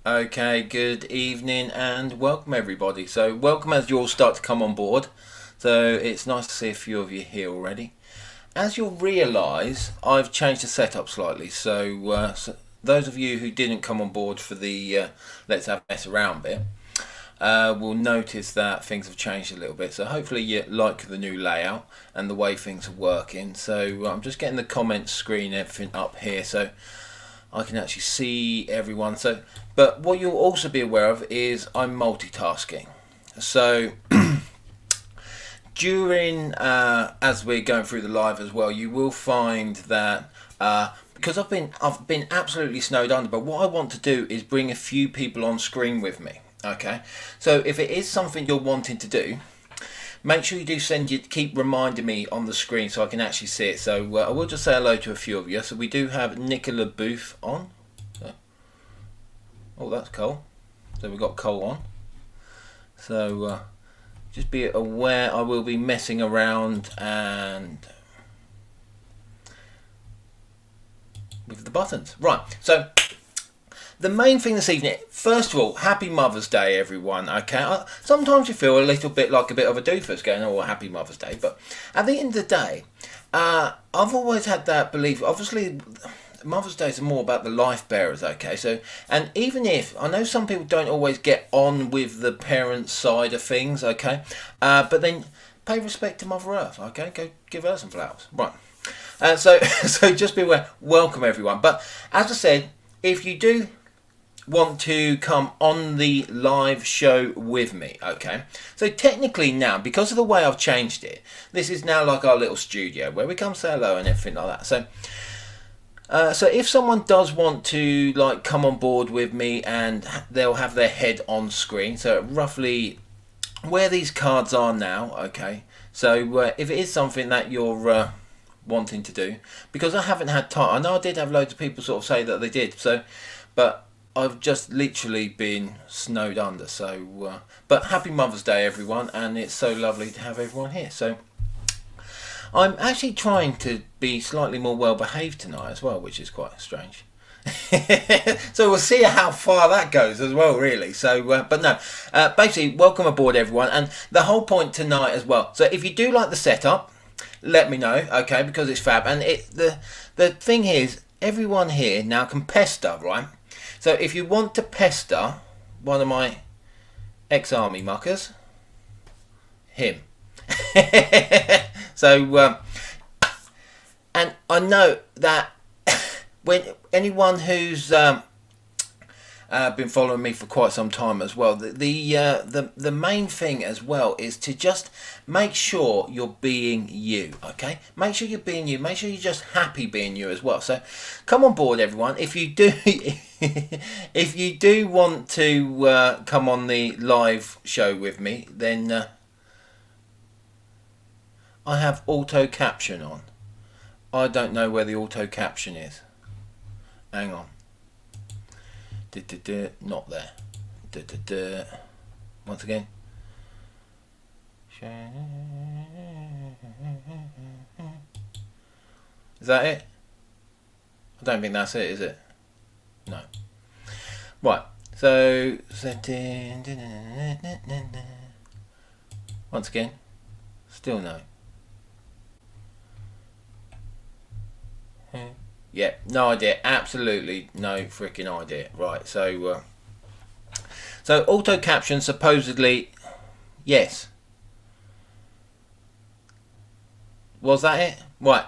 Okay, good evening and welcome everybody. So welcome as you all start to come on board. So it's nice to see a few of you here already. As you'll realise, I've changed the setup slightly. So those of you who didn't come on board for the Let's Have a Mess Around bit will notice that things have changed a little bit. So hopefully you like the new layout and the way things are working. So I'm just getting the comments screen, everything up here, so I can actually see everyone. But what you'll also be aware of is I'm multitasking. So during as we're going through the live as well, you will find that because I've been absolutely snowed under. But what I want to do is bring a few people on screen with me. Okay, so if it is something you're wanting to do, make sure you do keep reminding me on the screen so I can actually see it. So I will just say hello to a few of you. So we do have Nicola Booth on. Oh, that's Cole. So we've got Cole on. So just be aware I will be messing around and with the buttons. Right, so the main thing this evening, first of all, happy Mother's Day, everyone. Okay, sometimes you feel a little bit like a bit of a doofus going, oh, happy Mother's Day. But at the end of the day, I've always had that belief. Obviously, Mother's Day is more about the life bearers, okay? So, and even if, I know some people don't always get on with the parent side of things, okay? But then pay respect to Mother Earth, okay? Go give her some flowers. Right. So just be aware, welcome everyone. But as I said, if you do want to come on the live show with me, okay, so technically now, because of the way I've changed it, this is now like our little studio where we come say hello and everything like that. So if someone does want to like come on board with me, and they'll have their head on screen, so roughly where these cards are now, okay, so if it is something that you're wanting to do, because I haven't had time, I know I did have loads of people sort of say that they did, so but I've just literally been snowed under. So but happy Mother's Day everyone, and it's so lovely to have everyone here. So I'm actually trying to be slightly more well behaved tonight as well, which is quite strange. So we'll see how far that goes as well, really. So but no, basically welcome aboard everyone, and the whole point tonight as well, so if you do like the setup, let me know, okay, because it's fab. And the thing is, everyone here now can pester, right? So if you want to pester one of my ex-army muckers, him. So and I know that when anyone who's been following me for quite some time as well, the main thing as well is to just make sure you're being you, okay? Make sure you're being you. Make sure you're just happy being you as well. So come on board everyone. If you do if you do want to come on the live show with me, then I have auto caption on. I don't know where the auto caption is. Hang on. Not there. Once again. Is that it? I don't think that's it, is it? No. Right. So setting. Once again. Still no. Yeah, no idea. Absolutely no freaking idea. Right, so auto caption supposedly, yes. Was that it? Right.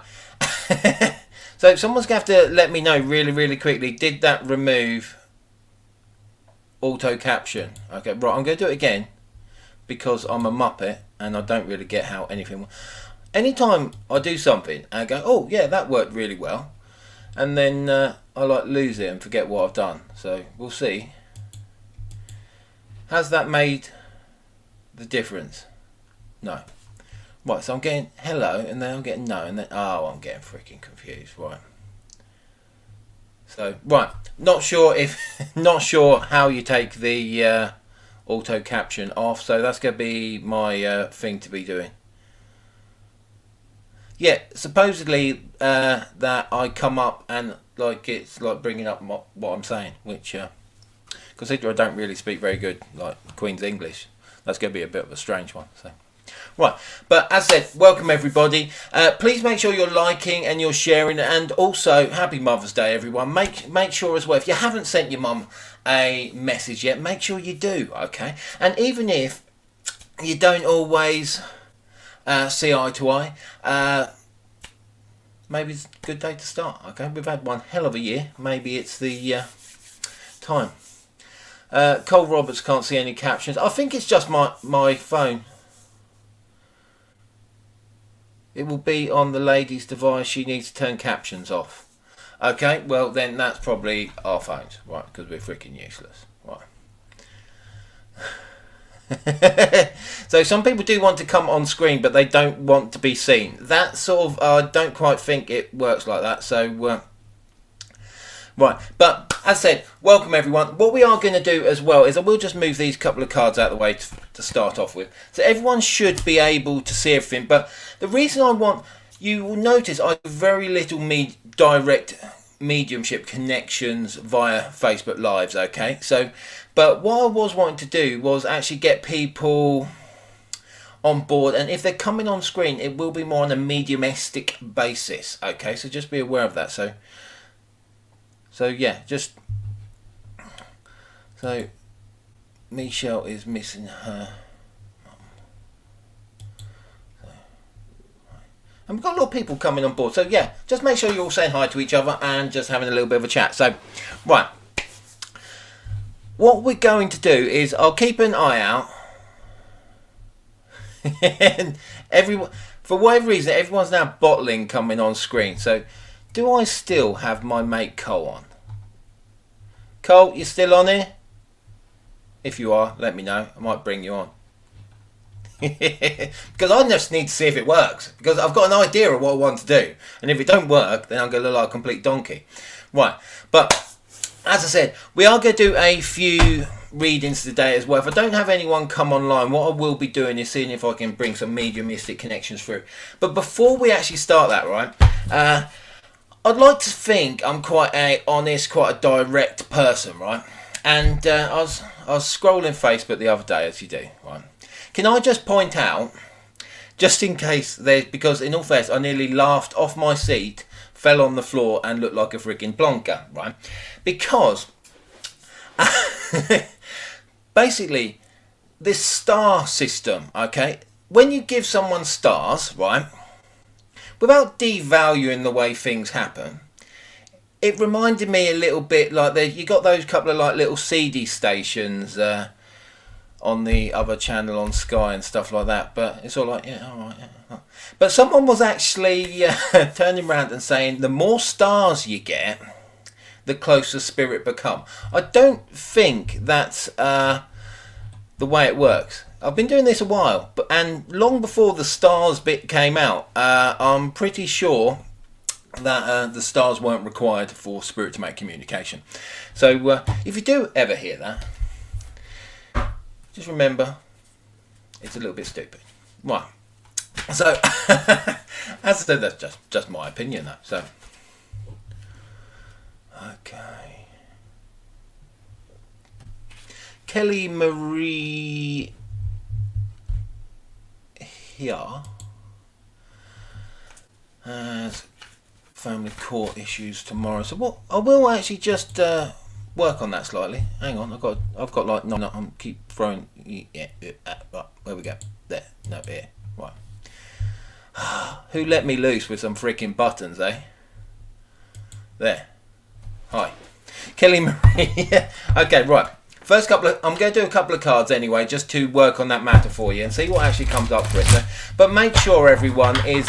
So someone's going to have to let me know really, really quickly. Did that remove auto caption? Okay, right, I'm going to do it again because I'm a muppet and I don't really get how anything. Anytime I do something and I go, oh yeah, that worked really well, and then I like lose it and forget what I've done. So we'll see. Has that made the difference? No. Right, so I'm getting hello and then I'm getting no, and then oh, I'm getting freaking confused. Right. So right, not sure how you take the auto caption off. So that's going to be my thing to be doing. Yeah, supposedly that I come up and like it's like bringing up what I'm saying, which considering I don't really speak very good like Queen's English, that's going to be a bit of a strange one. So, right, but as said, welcome everybody. Please make sure you're liking and you're sharing, and also happy Mother's Day, everyone. Make sure as well, if you haven't sent your mum a message yet, make sure you do. Okay, and even if you don't always see eye to eye, maybe it's a good day to start. Okay, we've had one hell of a year. Maybe it's the time. Cole Roberts can't see any captions. I think it's just my phone. It will be on the lady's device. She needs to turn captions off. Okay, well then that's probably our phones, right? Because we're freaking useless, right? So some people do want to come on screen, but they don't want to be seen. That sort of, I don't quite think it works like that. So, right. But as I said, welcome everyone. What we are going to do as well is I will just move these couple of cards out of the way to start off with. So everyone should be able to see everything. But the reason I want, you will notice I have very little direct mediumship connections via Facebook Lives, okay? So, but what I was wanting to do was actually get people on board, and if they're coming on screen, it will be more on a mediumistic basis, okay? So just be aware of that. So yeah, just so Michelle is missing her mum. And we've got a lot of people coming on board. So yeah, just make sure you're all saying hi to each other and just having a little bit of a chat. So, right. What we're going to do is I'll keep an eye out. And everyone, for whatever reason, everyone's now bottling coming on screen. So, do I still have my mate Cole on? Cole, you still on here? If you are, let me know. I might bring you on. Because I just need to see if it works, because I've got an idea of what I want to do, and if it don't work, then I'm going to look like a complete donkey. Right, but as I said, we are going to do a few readings today as well. If I don't have anyone come online, what I will be doing is seeing if I can bring some mediumistic connections through. But before we actually start that, right, I'd like to think I'm quite a honest, quite a direct person, right? And I was scrolling Facebook the other day, as you do, right? Can I just point out, just in case there's, because in all fairness, I nearly laughed off my seat, fell on the floor and looked like a freaking plonker, right? Because basically this star system, okay, when you give someone stars, right, without devaluing the way things happen, it reminded me a little bit like you got those couple of like little CD stations on the other channel on Sky and stuff like that, but it's all like, yeah, all right, yeah. But someone was actually turning around and saying the more stars you get, the closer spirit become. I don't think that's the way it works. I've been doing this a while, and long before the stars bit came out, I'm pretty sure that the stars weren't required for spirit to make communication. So if you do ever hear that, just remember, it's a little bit stupid. Right. So, as I said, that's just my opinion, though. So, okay. Kelly Marie here has family court issues tomorrow. So what I will actually just work on that slightly. Hang on, I've got like no, I'm keep throwing. Yeah, right, where we go? There, no, here, right. Who let me loose with some freaking buttons, eh? There. Hi, Kelly Marie. Okay, right. First couple of, I'm going to do a couple of cards anyway, just to work on that matter for you and see what actually comes up for it. So, but make sure everyone is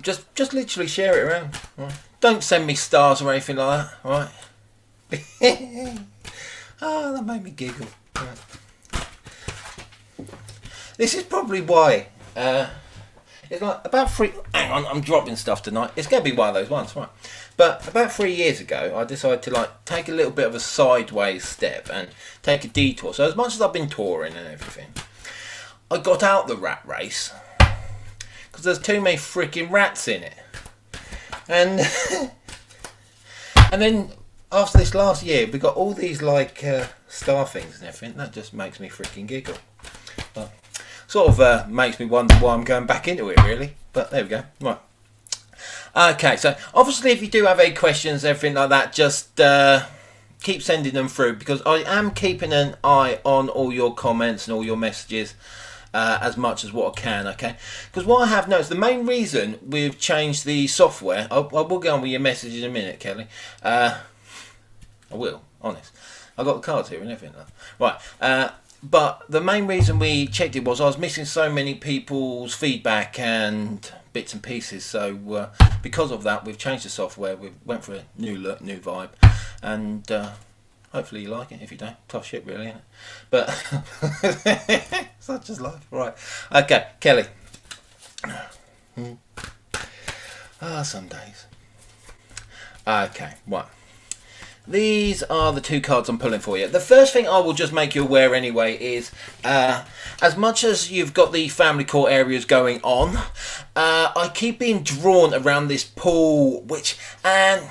just literally share it around. Right? Don't send me stars or anything like that. All right? Oh, that made me giggle. Right. This is probably why. It's like about three. Hang on, I'm dropping stuff tonight. It's going to be one of those ones, right? But about 3 years ago, I decided to like take a little bit of a sideways step and take a detour. So as much as I've been touring and everything, I got out the rat race because there's too many freaking rats in it. And and then after this last year, we got all these like star things and everything. That just makes me freaking giggle. Well, sort of makes me wonder why I'm going back into it, really. But there we go. Right. Okay, so obviously if you do have any questions, everything like that, just keep sending them through, because I am keeping an eye on all your comments and all your messages as much as what I can, okay? Because what I have noticed, the main reason we've changed the software, I will go on with your messages in a minute, Kelly. I will, honest. I've got the cards here and everything. Right, but the main reason we checked it was I was missing so many people's feedback and bits and pieces, so because of that we've changed the software. We went for a new look, new vibe, and hopefully you like it. If you don't, tough shit really, isn't it? But such is life. Right, okay, Kelly. Some days. Okay, right. These are the two cards I'm pulling for you. The first thing I will just make you aware anyway is, as much as you've got the family court areas going on, I keep being drawn around this pool, which, and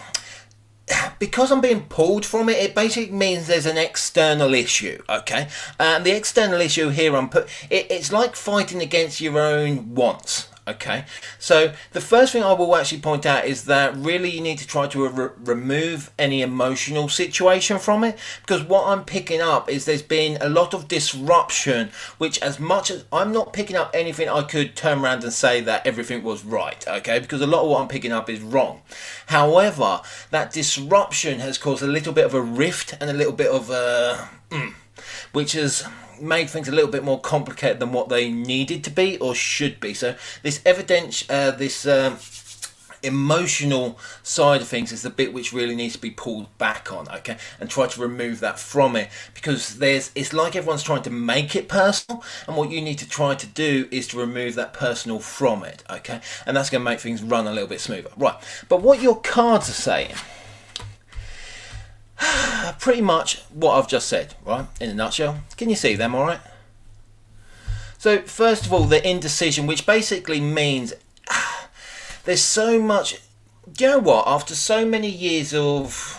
because I'm being pulled from it, it basically means there's an external issue, okay? And the external issue here, it's like fighting against your own wants. Okay, so the first thing I will actually point out is that really you need to try to remove any emotional situation from it, because what I'm picking up is there's been a lot of disruption, which, as much as I'm not picking up anything I could turn around and say that everything was right, okay, because a lot of what I'm picking up is wrong. However, that disruption has caused a little bit of a rift and a little bit of which has made things a little bit more complicated than what they needed to be or should be. So this emotional side of things is the bit which really needs to be pulled back on, okay, and try to remove that from it, because it's like everyone's trying to make it personal, and what you need to try to do is to remove that personal from it, okay, and that's going to make things run a little bit smoother. Right, but what your cards are saying, pretty much what I've just said, right, in a nutshell. Can you see them all right? So first of all, the indecision, which basically means there's so much, do you know what, after so many years of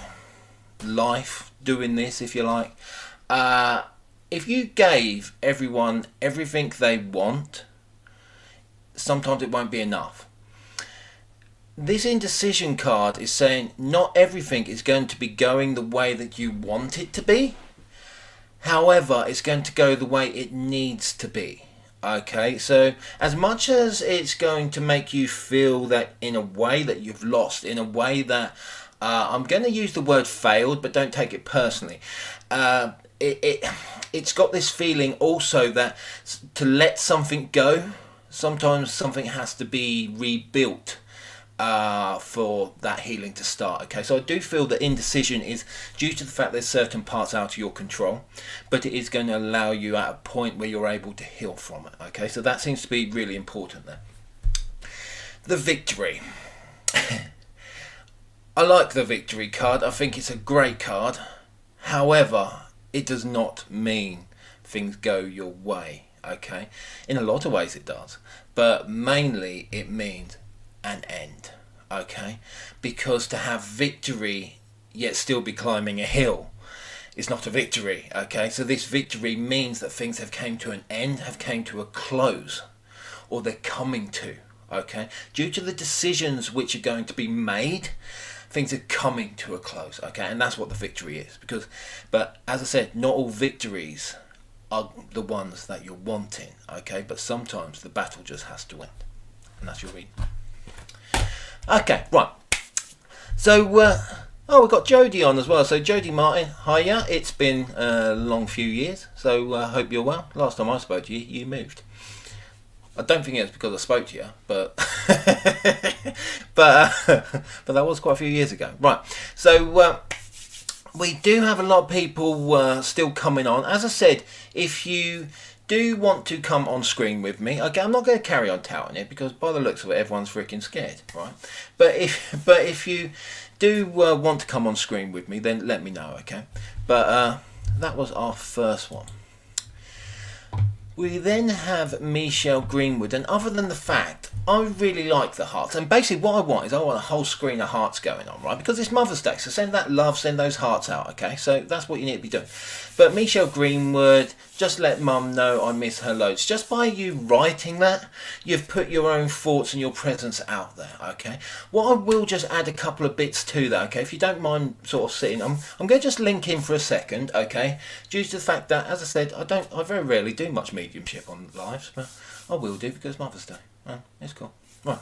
life doing this, if you like, if you gave everyone everything they want, sometimes it won't be enough. This indecision card is saying not everything is going to be going the way that you want it to be. However, it's going to go the way it needs to be. Okay, so as much as it's going to make you feel that in a way that you've lost, in a way that, I'm going to use the word failed, but don't take it personally. It's got this feeling also that to let something go, sometimes something has to be rebuilt for that healing to start. Okay, so I do feel that indecision is due to the fact there's certain parts out of your control, but it is going to allow you at a point where you're able to heal from it. Okay, so that seems to be really important there. The victory. I like the victory card. I think it's a great card. However, it does not mean things go your way. Okay, in a lot of ways it does, but mainly it means an end, okay, because to have victory yet still be climbing a hill is not a victory, okay. So this victory means that things have came to an end, have came to a close, or they're coming to, okay, due to the decisions which are going to be made. Things are coming to a close, okay, and that's what the victory is. But as I said, not all victories are the ones that you're wanting, okay, but sometimes the battle just has to end, and that's your reading. Okay, right. So, we've got Jodie on as well. So, Jodie Martin, hiya. It's been a long few years, so I hope you're well. Last time I spoke to you, you moved. I don't think it was because I spoke to you, but but that was quite a few years ago. Right. So, we do have a lot of people still coming on. As I said, if you do want to come on screen with me, okay, I'm not going to carry on touting it because by the looks of it, everyone's freaking scared, right? But if you do want to come on screen with me, then let me know, okay? But that was our first one. We then have Michelle Greenwood, and other than the fact, I really like the hearts. And basically what I want is I want a whole screen of hearts going on, right? Because it's Mother's Day, so send that love, send those hearts out, okay? So that's what you need to be doing. But Michelle Greenwood, just let Mum know I miss her loads. Just by you writing that, you've put your own thoughts and your presence out there, okay? What I will just add a couple of bits to that, okay? If you don't mind sort of sitting, I'm going to just link in for a second, okay? Due to the fact that, as I said, I very rarely do much mediumship on lives, but I will do because Mother's Day. It's cool. Right.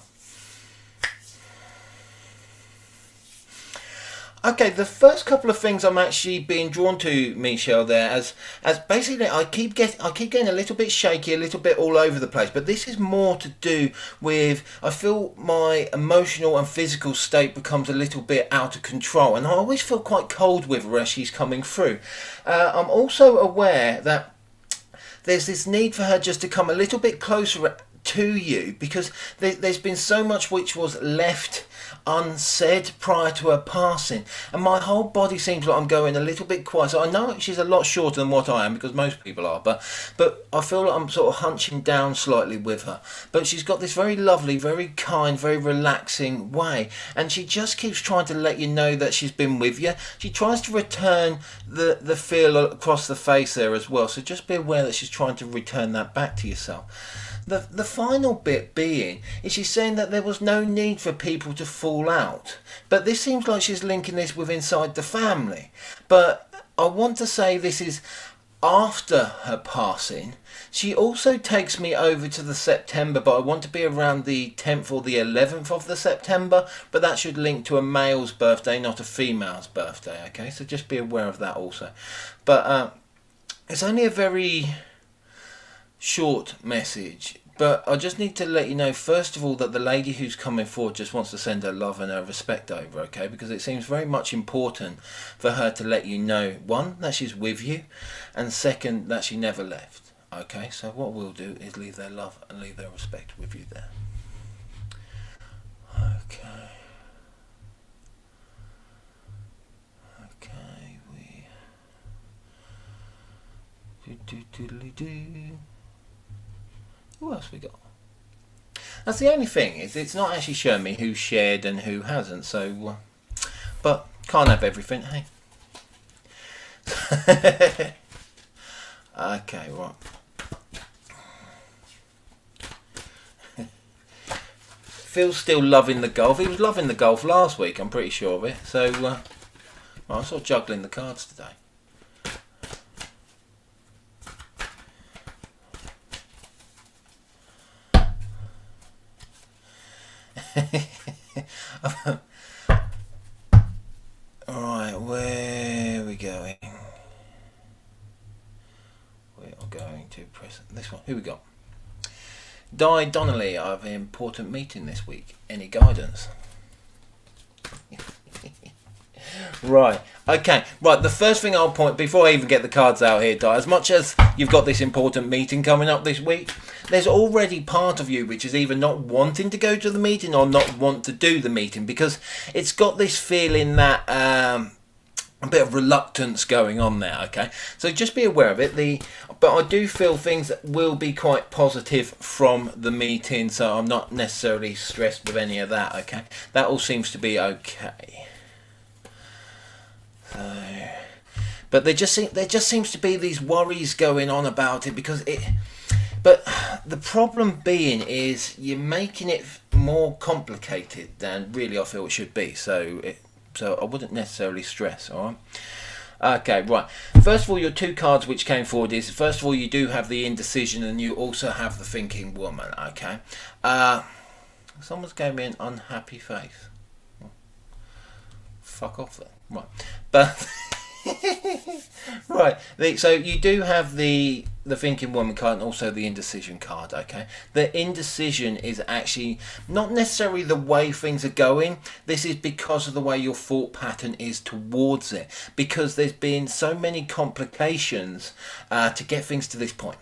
Okay, the first couple of things I'm actually being drawn to, Michelle, there as basically I keep getting a little bit shaky, a little bit all over the place, but this is more to do with I feel my emotional and physical state becomes a little bit out of control, and I always feel quite cold with her as she's coming through. I'm also aware that there's this need for her just to come a little bit closer to you, because there's been so much which was left unsaid prior to her passing, and my whole body seems like I'm going a little bit quiet. So I know she's a lot shorter than what I am, because most people are, but I feel like I'm sort of hunching down slightly with her, but she's got this very lovely, very kind, very relaxing way, and she just keeps trying to let you know that she's been with you. She tries to return the feel across the face there as well, so just be aware that she's trying to return that back to yourself. The final bit being is she's saying that there was no need for people to fall out, but this seems like she's linking this with inside the family. But I want to say this is after her passing. She also takes me over to the September, but I want to be around the 10th or the 11th of the September, but that should link to a male's birthday, not a female's birthday, okay? So just be aware of that also. But it's only a very short message, but I just need to let you know first of all that the lady who's coming forward just wants to send her love and her respect over, okay? Because it seems very much important for her to let you know, one, that she's with you, and second, that she never left, okay? So what we'll do is leave their love and leave their respect with you there. Okay. Okay, who else we got? That's the only thing, is it's not actually showing me who shared and who hasn't, so but can't have everything, hey. Okay, right. Phil's still loving the golf. He was loving the golf last week, I'm pretty sure of it. So I'm sort of juggling the cards today. Alright, where are we going? We are going to press this one. Who we got? Di Donnelly, I have an important meeting this week. Any guidance? Right, okay, right, the first thing I'll point, before I even get the cards out here, Di, as much as you've got this important meeting coming up this week, there's already part of you which is either not wanting to go to the meeting or not want to do the meeting, because it's got this feeling that a bit of reluctance going on there, okay? So just be aware of it. But I do feel things will be quite positive from the meeting, so I'm not necessarily stressed with any of that, okay? That all seems to be okay. But there just seems to be these worries going on about it, because but the problem being is you're making it more complicated than really I feel it should be. So I wouldn't necessarily stress, all right? Okay, right. First of all, your two cards which came forward is, first of all, you do have the indecision and you also have the thinking woman, okay? Someone's gave me an unhappy face. Fuck off then. Right. But right, so you do have the thinking woman card and also the indecision card, okay? The indecision is actually not necessarily the way things are going. This is because of the way your thought pattern is towards it, because there's been so many complications to get things to this point.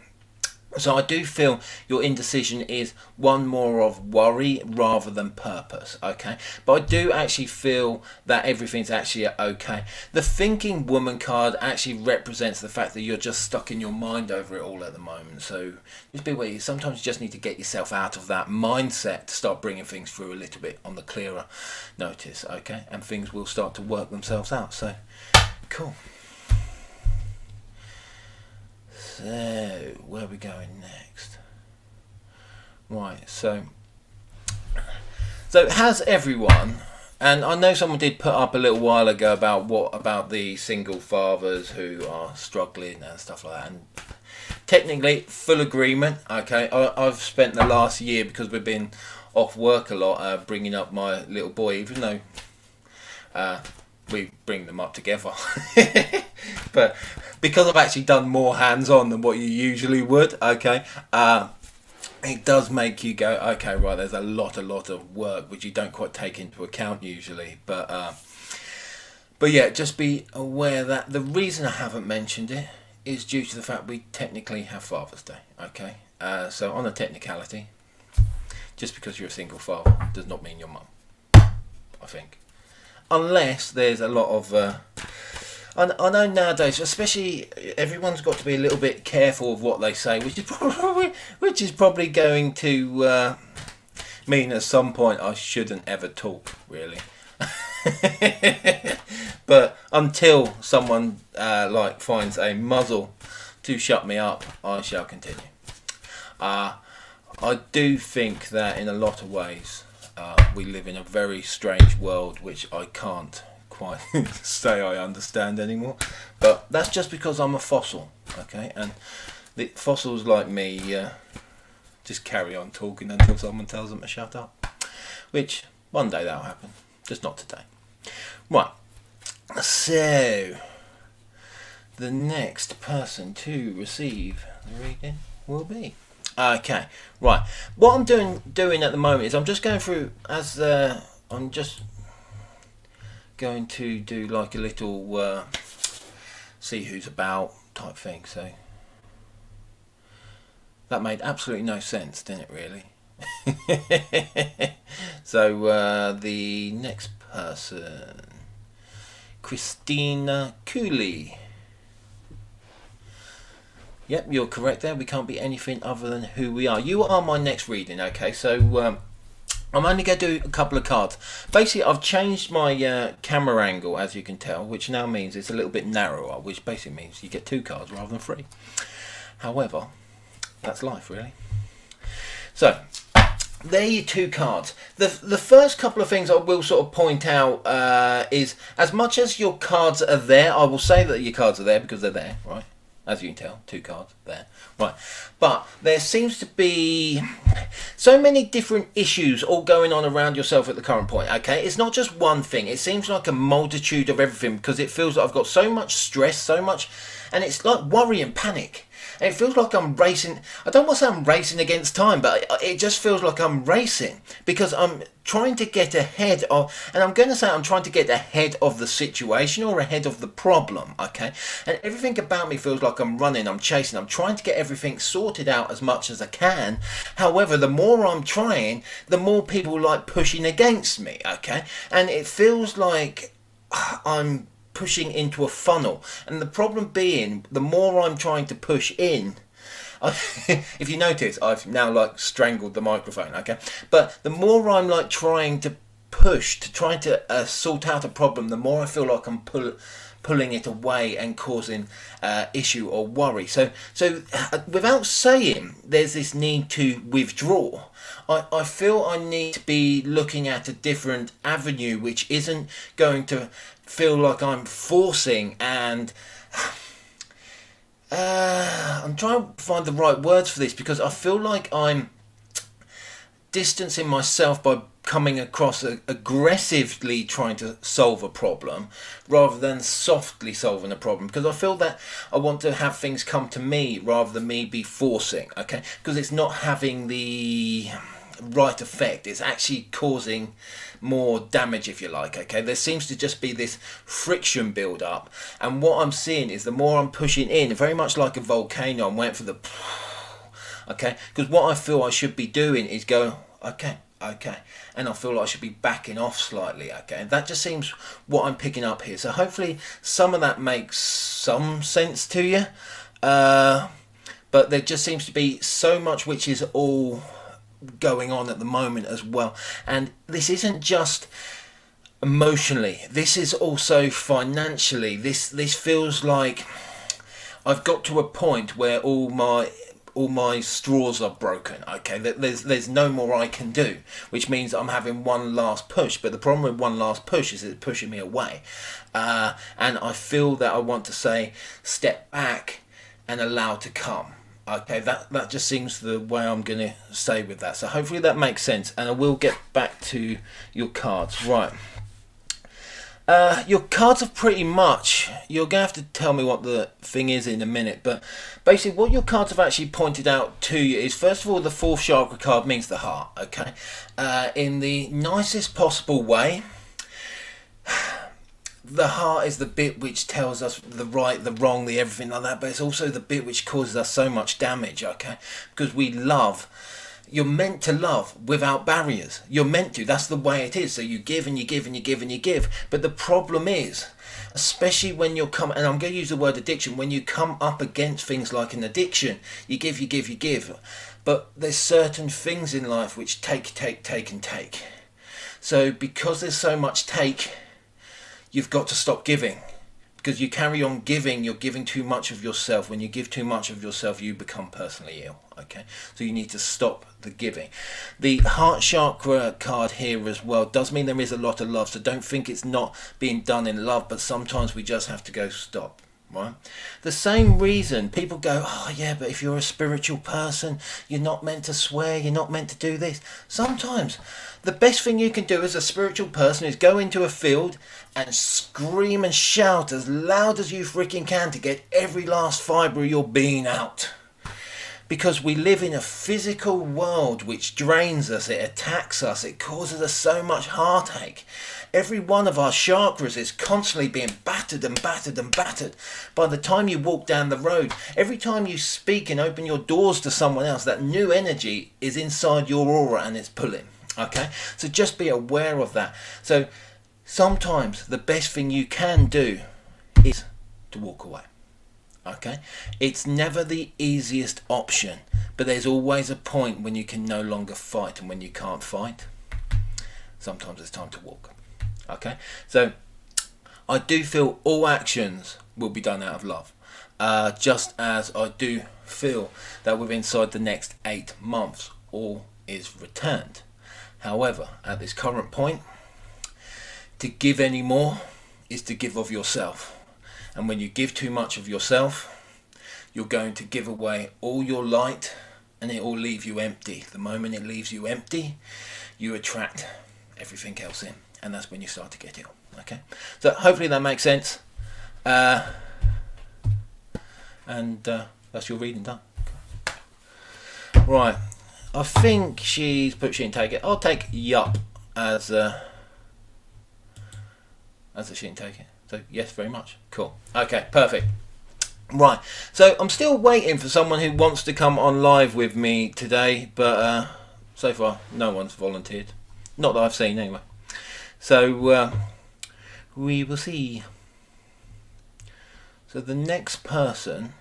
So I do feel your indecision is one more of worry rather than purpose, okay? But I do actually feel that everything's actually okay. The thinking woman card actually represents the fact that you're just stuck in your mind over it all at the moment. So just be aware, sometimes you just need to get yourself out of that mindset to start bringing things through a little bit on the clearer notice, okay? And things will start to work themselves out. So, cool. So, where are we going next? Right, so has everyone, and I know someone did put up a little while ago about the single fathers who are struggling and stuff like that, and technically full agreement, okay. I've spent the last year, because we've been off work a lot, bringing up my little boy, even though we bring them up together. But because I've actually done more hands-on than what you usually would, okay, it does make you go, okay, right, there's a lot of work which you don't quite take into account usually. But yeah, just be aware that the reason I haven't mentioned it is due to the fact we technically have Father's Day, okay. So on a technicality, just because you're a single father does not mean you're mum, I think. Unless there's a lot of I know nowadays, especially, everyone's got to be a little bit careful of what they say, which is probably going to mean at some point I shouldn't ever talk, really. But until someone finds a muzzle to shut me up, I shall continue. I do think that in a lot of ways we live in a very strange world which I can't quite say I understand anymore, but that's just because I'm a fossil, okay, and the fossils like me just carry on talking until someone tells them to shut up, which one day that'll happen, just not today. Right, so the next person to receive the reading will be, okay, right, what I'm doing at the moment is I'm just going through, I'm just going to do like a little see who's about type thing. So that made absolutely no sense, didn't it, really? So the next person, Christina Cooley. Yep, you're correct there. We can't be anything other than who we are. You are my next reading, okay? So I'm only going to do a couple of cards. Basically, I've changed my camera angle, as you can tell, which now means it's a little bit narrower, which basically means you get 2 cards rather than 3. However, that's life, really. So, there are your 2 cards. The first couple of things I will sort of point out is, as much as your cards are there, I will say that your cards are there because they're there, right? As you can tell, 2 cards there, right? But there seems to be so many different issues all going on around yourself at the current point, okay? It's not just one thing. It seems like a multitude of everything, because it feels like I've got so much stress, so much, and it's like worry and panic. And it feels like I'm racing. I don't want to say I'm racing against time, but it just feels like I'm racing because I'm trying to get ahead of, and I'm going to say I'm trying to get ahead of the situation or ahead of the problem, okay? And everything about me feels like I'm running, I'm chasing, I'm trying to get everything sorted out as much as I can. However, the more I'm trying, the more people like pushing against me, okay? And it feels like I'm pushing into a funnel, and the problem being, the more I'm trying to push in, if you notice, I've now like strangled the microphone, okay? But the more I'm like trying to push to try to sort out a problem, the more I feel like I'm pulling it away and causing issue or worry. So without saying, there's this need to withdraw. I feel I need to be looking at a different avenue, which isn't going to feel like I'm forcing and I'm trying to find the right words for this, because I feel like I'm distancing myself by coming across aggressively trying to solve a problem rather than softly solving a problem, because I feel that I want to have things come to me rather than me be forcing, okay? Because it's not having the right effect. It's actually causing more damage, if you like, okay? There seems to just be this friction build up, and what I'm seeing is the more I'm pushing in, very much like a volcano, I'm waiting for the Okay, because what I feel I should be doing is go, okay, and I feel like I should be backing off slightly. Okay, and that just seems what I'm picking up here. So hopefully some of that makes some sense to you. But there just seems to be so much which is all going on at the moment as well. And this isn't just emotionally, this is also financially. This feels like I've got to a point where all my straws are broken. Okay, there's no more I can do, which means I'm having one last push. But the problem with one last push is it's pushing me away, and I feel that I want to say step back and allow to come. Okay, that just seems the way I'm going to say with that. So hopefully that makes sense, and I will get back to your cards. Right. Your cards are pretty much, you're going to have to tell me what the thing is in a minute, but basically what your cards have actually pointed out to you is, first of all, the fourth chakra card means the heart, okay? In the nicest possible way, the heart is the bit which tells us the right, the wrong, the everything like that, but it's also the bit which causes us so much damage, okay? Because we love. You're meant to love without barriers. You're meant to. That's the way it is. So you give and you give and you give and you give. But the problem is, especially when you're and I'm going to use the word addiction, when you come up against things like an addiction, you give, you give, you give. But there's certain things in life which take and take. So because there's so much take, you've got to stop giving. Because you carry on giving, you're giving too much of yourself. When you give too much of yourself, you become personally ill. Okay, so you need to stop the giving. The heart chakra card here as well does mean there is a lot of love. So don't think it's not being done in love, but sometimes we just have to go stop. Right? The same reason people go, oh yeah, but if you're a spiritual person, you're not meant to swear, you're not meant to do this. Sometimes the best thing you can do as a spiritual person is go into a field and scream and shout as loud as you freaking can to get every last fibre of your being out. Because we live in a physical world which drains us, it attacks us, it causes us so much heartache. Every one of our chakras is constantly being battered and battered and battered. By the time you walk down the road, every time you speak and open your doors to someone else, that new energy is inside your aura and it's pulling. Okay? So just be aware of that. So sometimes the best thing you can do is to walk away. Okay, it's never the easiest option, but there's always a point when you can no longer fight, and when you can't fight, sometimes it's time to walk. Okay, so I do feel all actions will be done out of love, just as I do feel that within inside the next 8 months all is returned. However, at this current point, to give any more is to give of yourself. And when you give too much of yourself, you're going to give away all your light and it will leave you empty. The moment it leaves you empty, you attract everything else in. And that's when you start to get ill. Okay? So hopefully that makes sense. And that's your reading done. Right. I think she's put she didn't take it. I'll take yup as a she didn't take it. So yes, very much. Cool. Okay, perfect. Right. So I'm still waiting for someone who wants to come on live with me today, but so far no one's volunteered. Not that I've seen anyway. So we will see. So the next person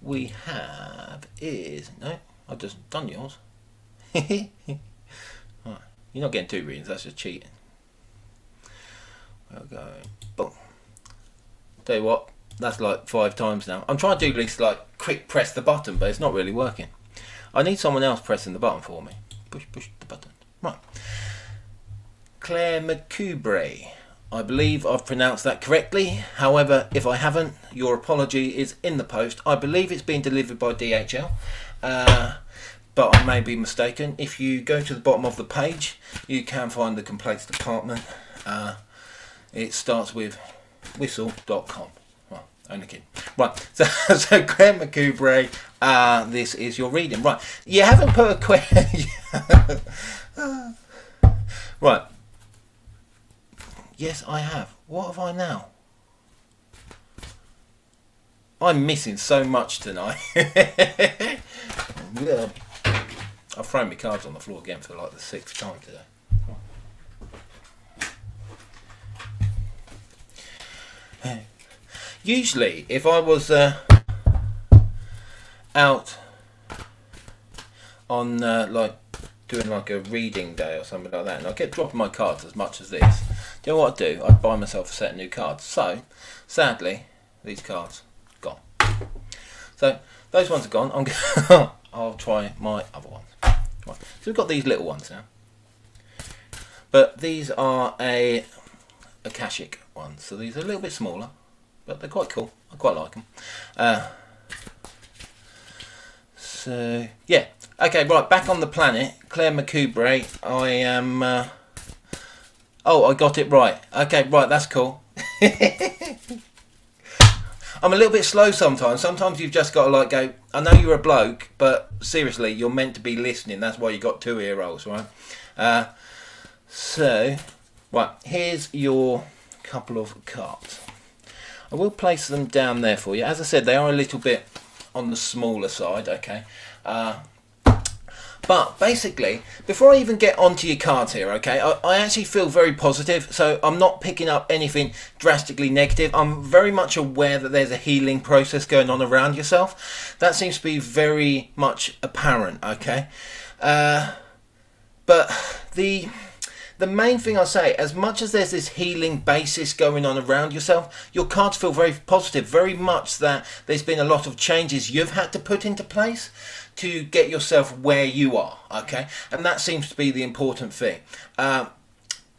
we have is I've just done yours. Right. You're not getting 2 readings. That's just cheating. We'll go boom. Tell you what, that's like 5 times now. I'm trying to do this like quick press the button, but it's not really working. I need someone else pressing the button for me. Push the button. Right. Claire McCoubre. I believe I've pronounced that correctly. However, if I haven't, your apology is in the post. I believe it's been delivered by DHL, but I may be mistaken. If you go to the bottom of the page, you can find the complaints department. It starts with whistle.com. Well, only kidding. Right, so Claire McCoubre, this is your reading. Right, you haven't put a question. Right. Yes, I have. What have I now? I'm missing so much tonight. I've thrown my cards on the floor again for like the 6th time today. Usually, if I was out on like doing like a reading day or something like that, and I kept dropping my cards as much as this, do you know what I'd do? I'd buy myself a set of new cards. So, sadly, these cards gone. So those ones are gone. I'll try my other ones. Right. So we've got these little ones now, but these are a Akashic ones. So these are a little bit smaller, but they're quite cool. I quite like them. So yeah, okay, right, back on the planet, Claire McCoubre. I am. Oh, I got it right. Okay, right, that's cool. I'm a little bit slow sometimes. Sometimes you've just got to like go, I know you're a bloke, but seriously, you're meant to be listening. That's why you got 2 ear rolls, right? So, right, here's your couple of cards. I will place them down there for you. As I said, they are a little bit on the smaller side, okay? But basically, before I even get onto your cards here, okay, I actually feel very positive. So I'm not picking up anything drastically negative. I'm very much aware that there's a healing process going on around yourself. That seems to be very much apparent, okay? But the main thing I say, as much as there's this healing basis going on around yourself, your cards feel very positive, very much that there's been a lot of changes you've had to put into place to get yourself where you are, okay? And that seems to be the important thing.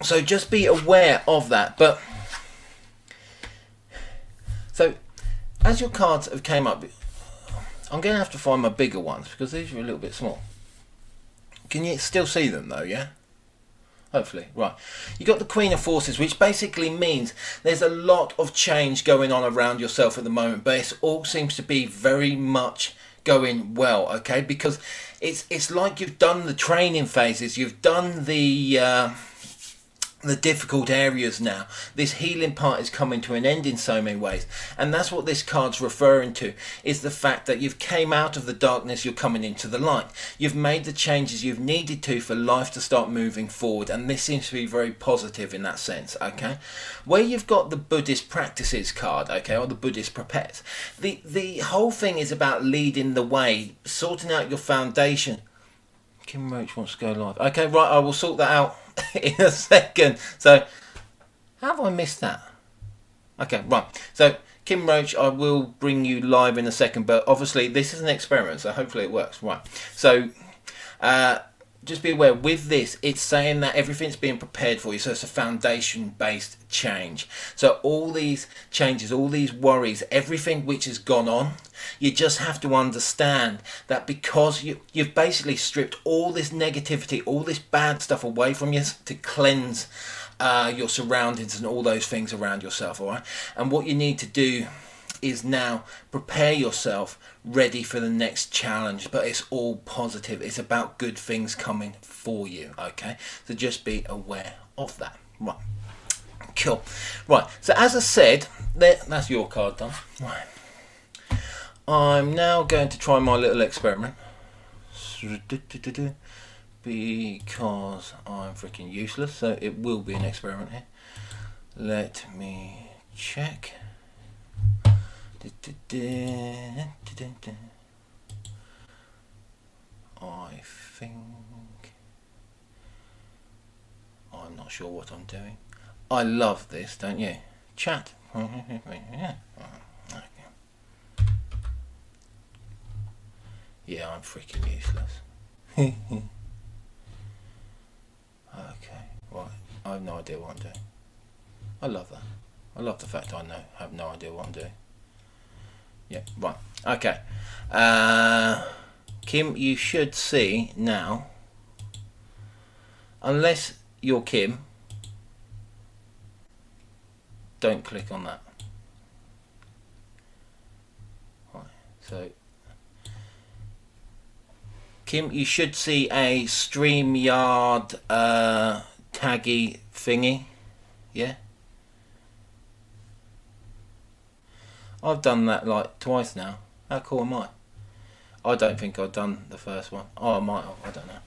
So just be aware of that. But so as your cards have came up, I'm going to have to find my bigger ones because these are a little bit small. Can you still see them though, yeah? Hopefully, right. You got the Queen of Forces, which basically means there's a lot of change going on around yourself at the moment, but it all seems to be very much going well, okay? Because it's like you've done the training phases, you've done the difficult areas now. This healing part is coming to an end in so many ways, and that's what this card's referring to, is the fact that you've came out of the darkness, you're coming into the light. You've made the changes you've needed to for life to start moving forward, and this seems to be very positive in that sense, okay? Where you've got the Buddhist practices card, okay, or the Buddhist prepares, the whole thing is about leading the way, sorting out your foundation. Kim Roach wants to go live. Okay, right, I will sort that out in a second. So, how have I missed that? Okay, right. So, Kim Roach, I will bring you live in a second, but obviously this is an experiment, so hopefully it works. Right. So, just be aware, with this, it's saying that everything's being prepared for you, so it's a foundation-based change. So all these changes, all these worries, everything which has gone on, you just have to understand that because you've basically stripped all this negativity, all this bad stuff away from you to cleanse your surroundings and all those things around yourself, all right? And what you need to do is now prepare yourself ready for the next challenge, but it's all positive. It's about good things coming for you, okay? So just be aware of that. Right, cool. Right, so as I said, that's your card done. Right, I'm now going to try my little experiment because I'm freaking useless, so it will be an experiment here. Let me check. I think I'm not sure what I'm doing. I love this, don't you? Chat. Yeah, I'm freaking useless. Okay, right. I have no idea what I'm doing. I love that. I love the fact I have no idea what I'm doing. Yeah, right. Okay. Kim, you should see now, unless you're Kim, don't click on that. Right, so Kim, you should see a StreamYard taggy thingy. Yeah? I've done that like twice now. How cool am I? I don't think I've done the first one. Oh, I might have. I don't know.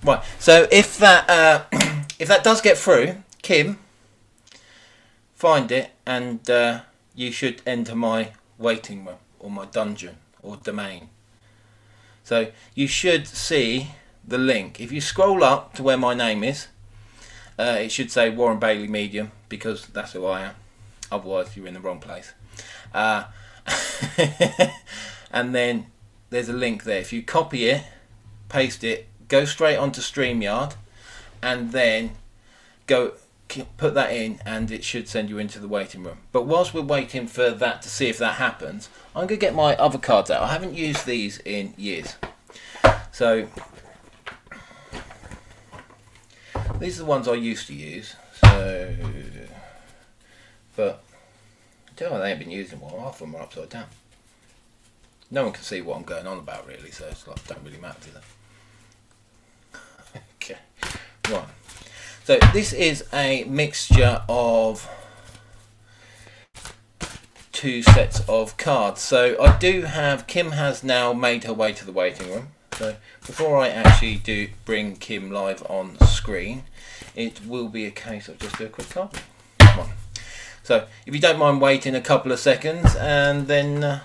Right. So if that if that does get through, Kim, find it, and you should enter my waiting room or my dungeon or domain. So you should see the link. If you scroll up to where my name is, it should say Warren Bailey Medium, because that's who I am. Otherwise, you're in the wrong place. And then there's a link there. If you copy it, paste it, go straight onto StreamYard, and then go put that in, and it should send you into the waiting room. But whilst we're waiting for that to see if that happens, I'm going to get my other cards out. I haven't used these in years. So these are the ones I used to use. So, but I ain't been using them. Half of them are upside down. No one can see what I'm going on about, really, so it's like, don't really matter to them. Okay, right. So this is a mixture of 2 sets of cards. So I do have, Kim has now made her way to the waiting room. So before I actually do bring Kim live on screen, it will be a case of just do a quick card. Come on. So if you don't mind waiting a couple of seconds, and then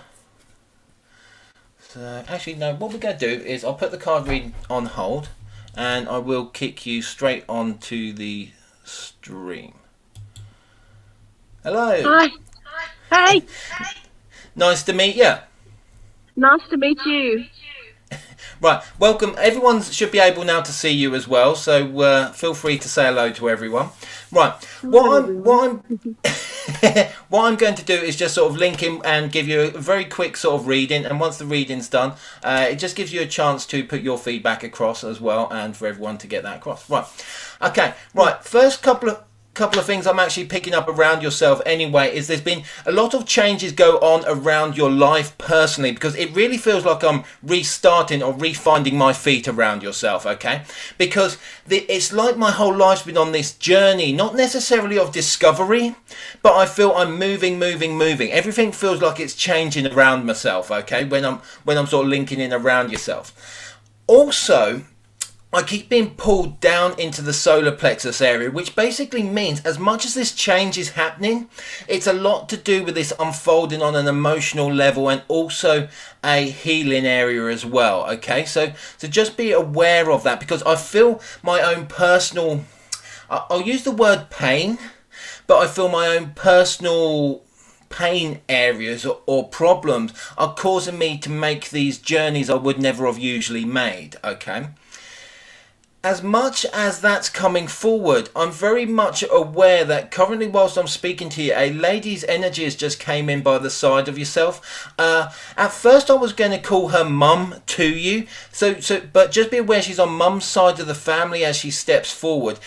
so actually no, what we're going to do is I'll put the card reading on hold, and I will kick you straight onto the stream. Hello. Hi. Hey. Nice to meet you. Nice to meet you. Right, welcome. Everyone should be able now to see you as well, so feel free to say hello to everyone. Right, what I'm going to do is just sort of link in and give you a very quick sort of reading, and once the reading's done, it just gives you a chance to put your feedback across as well, and for everyone to get that across. Right, okay, right. First couple of things I'm actually picking up around yourself anyway is there's been a lot of changes go on around your life personally, because it really feels like I'm restarting or refinding my feet around yourself, okay? Because it's like my whole life's been on this journey, not necessarily of discovery, but I feel I'm moving. Everything feels like it's changing around myself, okay? When I'm sort of linking in around yourself. Also, I keep being pulled down into the solar plexus area, which basically means as much as this change is happening, it's a lot to do with this unfolding on an emotional level and also a healing area as well, okay? So just be aware of that, because I feel my own personal, I'll use the word pain, but I feel my own personal pain areas or problems are causing me to make these journeys I would never have usually made, okay? As much as that's coming forward, I'm very much aware that currently, whilst I'm speaking to you, a lady's energies just came in by the side of yourself. At first I was going to call her mum to you, but just be aware she's on mum's side of the family as she steps forward.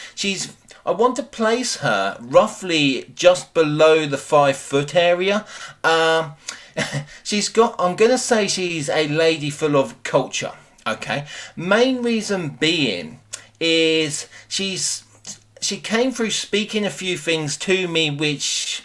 I want to place her roughly just below the 5 foot area. I'm going to say she's a lady full of culture. Okay, main reason being is she came through speaking a few things to me which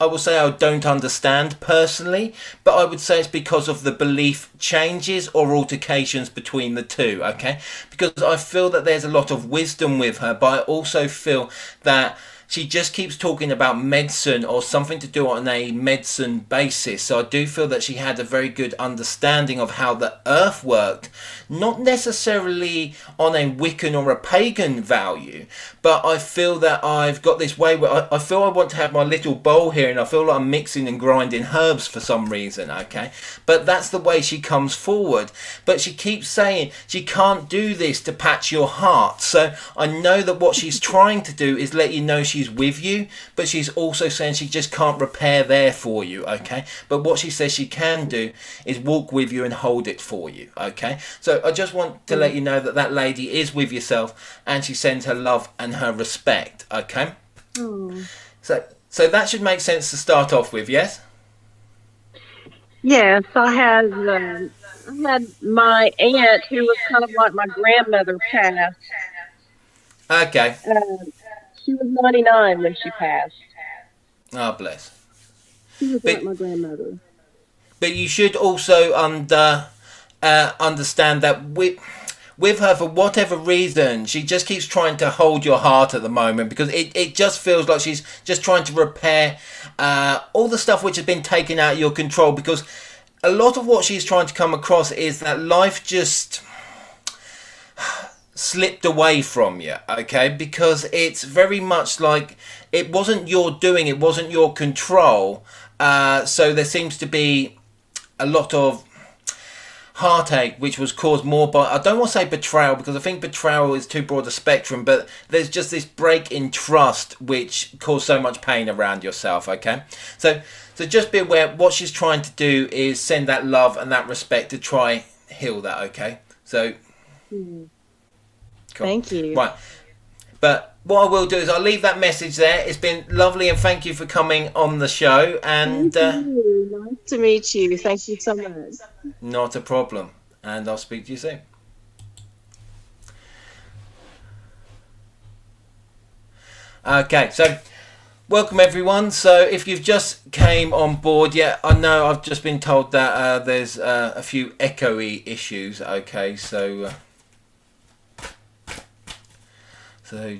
I will say I don't understand personally, but I would say it's because of the belief changes or altercations between the two, okay? Because I feel that there's a lot of wisdom with her, but I also feel that she just keeps talking about medicine or something to do on a medicine basis. So I do feel that she had a very good understanding of how the earth worked, not necessarily on a Wiccan or a pagan value, but I feel that I've got this way where I feel I want to have my little bowl here, and I feel like I'm mixing and grinding herbs for some reason, okay? But that's the way she comes forward. But she keeps saying she can't do this to patch your heart. So I know that what she's trying to do is let you know she's with you, but she's also saying she just can't repair there for you, okay? But what she says she can do is walk with you and hold it for you, okay? So I just want to let you know that that lady is with yourself, and she sends her love and her respect, okay? So that should make sense to start off with, yes? Yes, I had my aunt, who was kind of like my grandmother, passed. Okay. She was 99 when she passed. Oh, bless. She was like my grandmother. but you should also understand that with her, for whatever reason, she just keeps trying to hold your heart at the moment, because it just feels like she's just trying to repair all the stuff which has been taken out of your control, because a lot of what she's trying to come across is that life just slipped away from you, okay? Because it's very much like it wasn't your doing, it wasn't your control. So there seems to be a lot of heartache which was caused more by, I don't want to say betrayal, because I think betrayal is too broad a spectrum, but there's just this break in trust which caused so much pain around yourself, okay? So just be aware, what she's trying to do is send that love and that respect to try heal that, okay? So cool. Thank you. Right, but what I will do is I'll leave that message there. It's been lovely, and thank you for coming on the show. And thank you. Nice to meet you. Thank you so much. Not a problem, and I'll speak to you soon. Okay, so welcome everyone. So if you've just came on board, yeah, I know I've just been told that there's a few echoey issues. Okay, so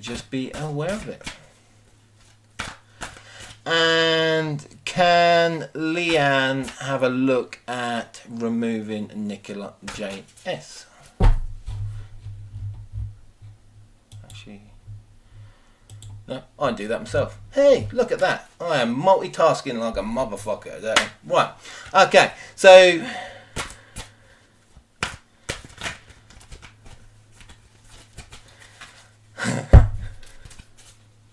just be aware of it. And can Leanne have a look at removing Nicola JS? Actually, no, I can do that myself. Hey, look at that. I am multitasking like a motherfucker. Right, okay, so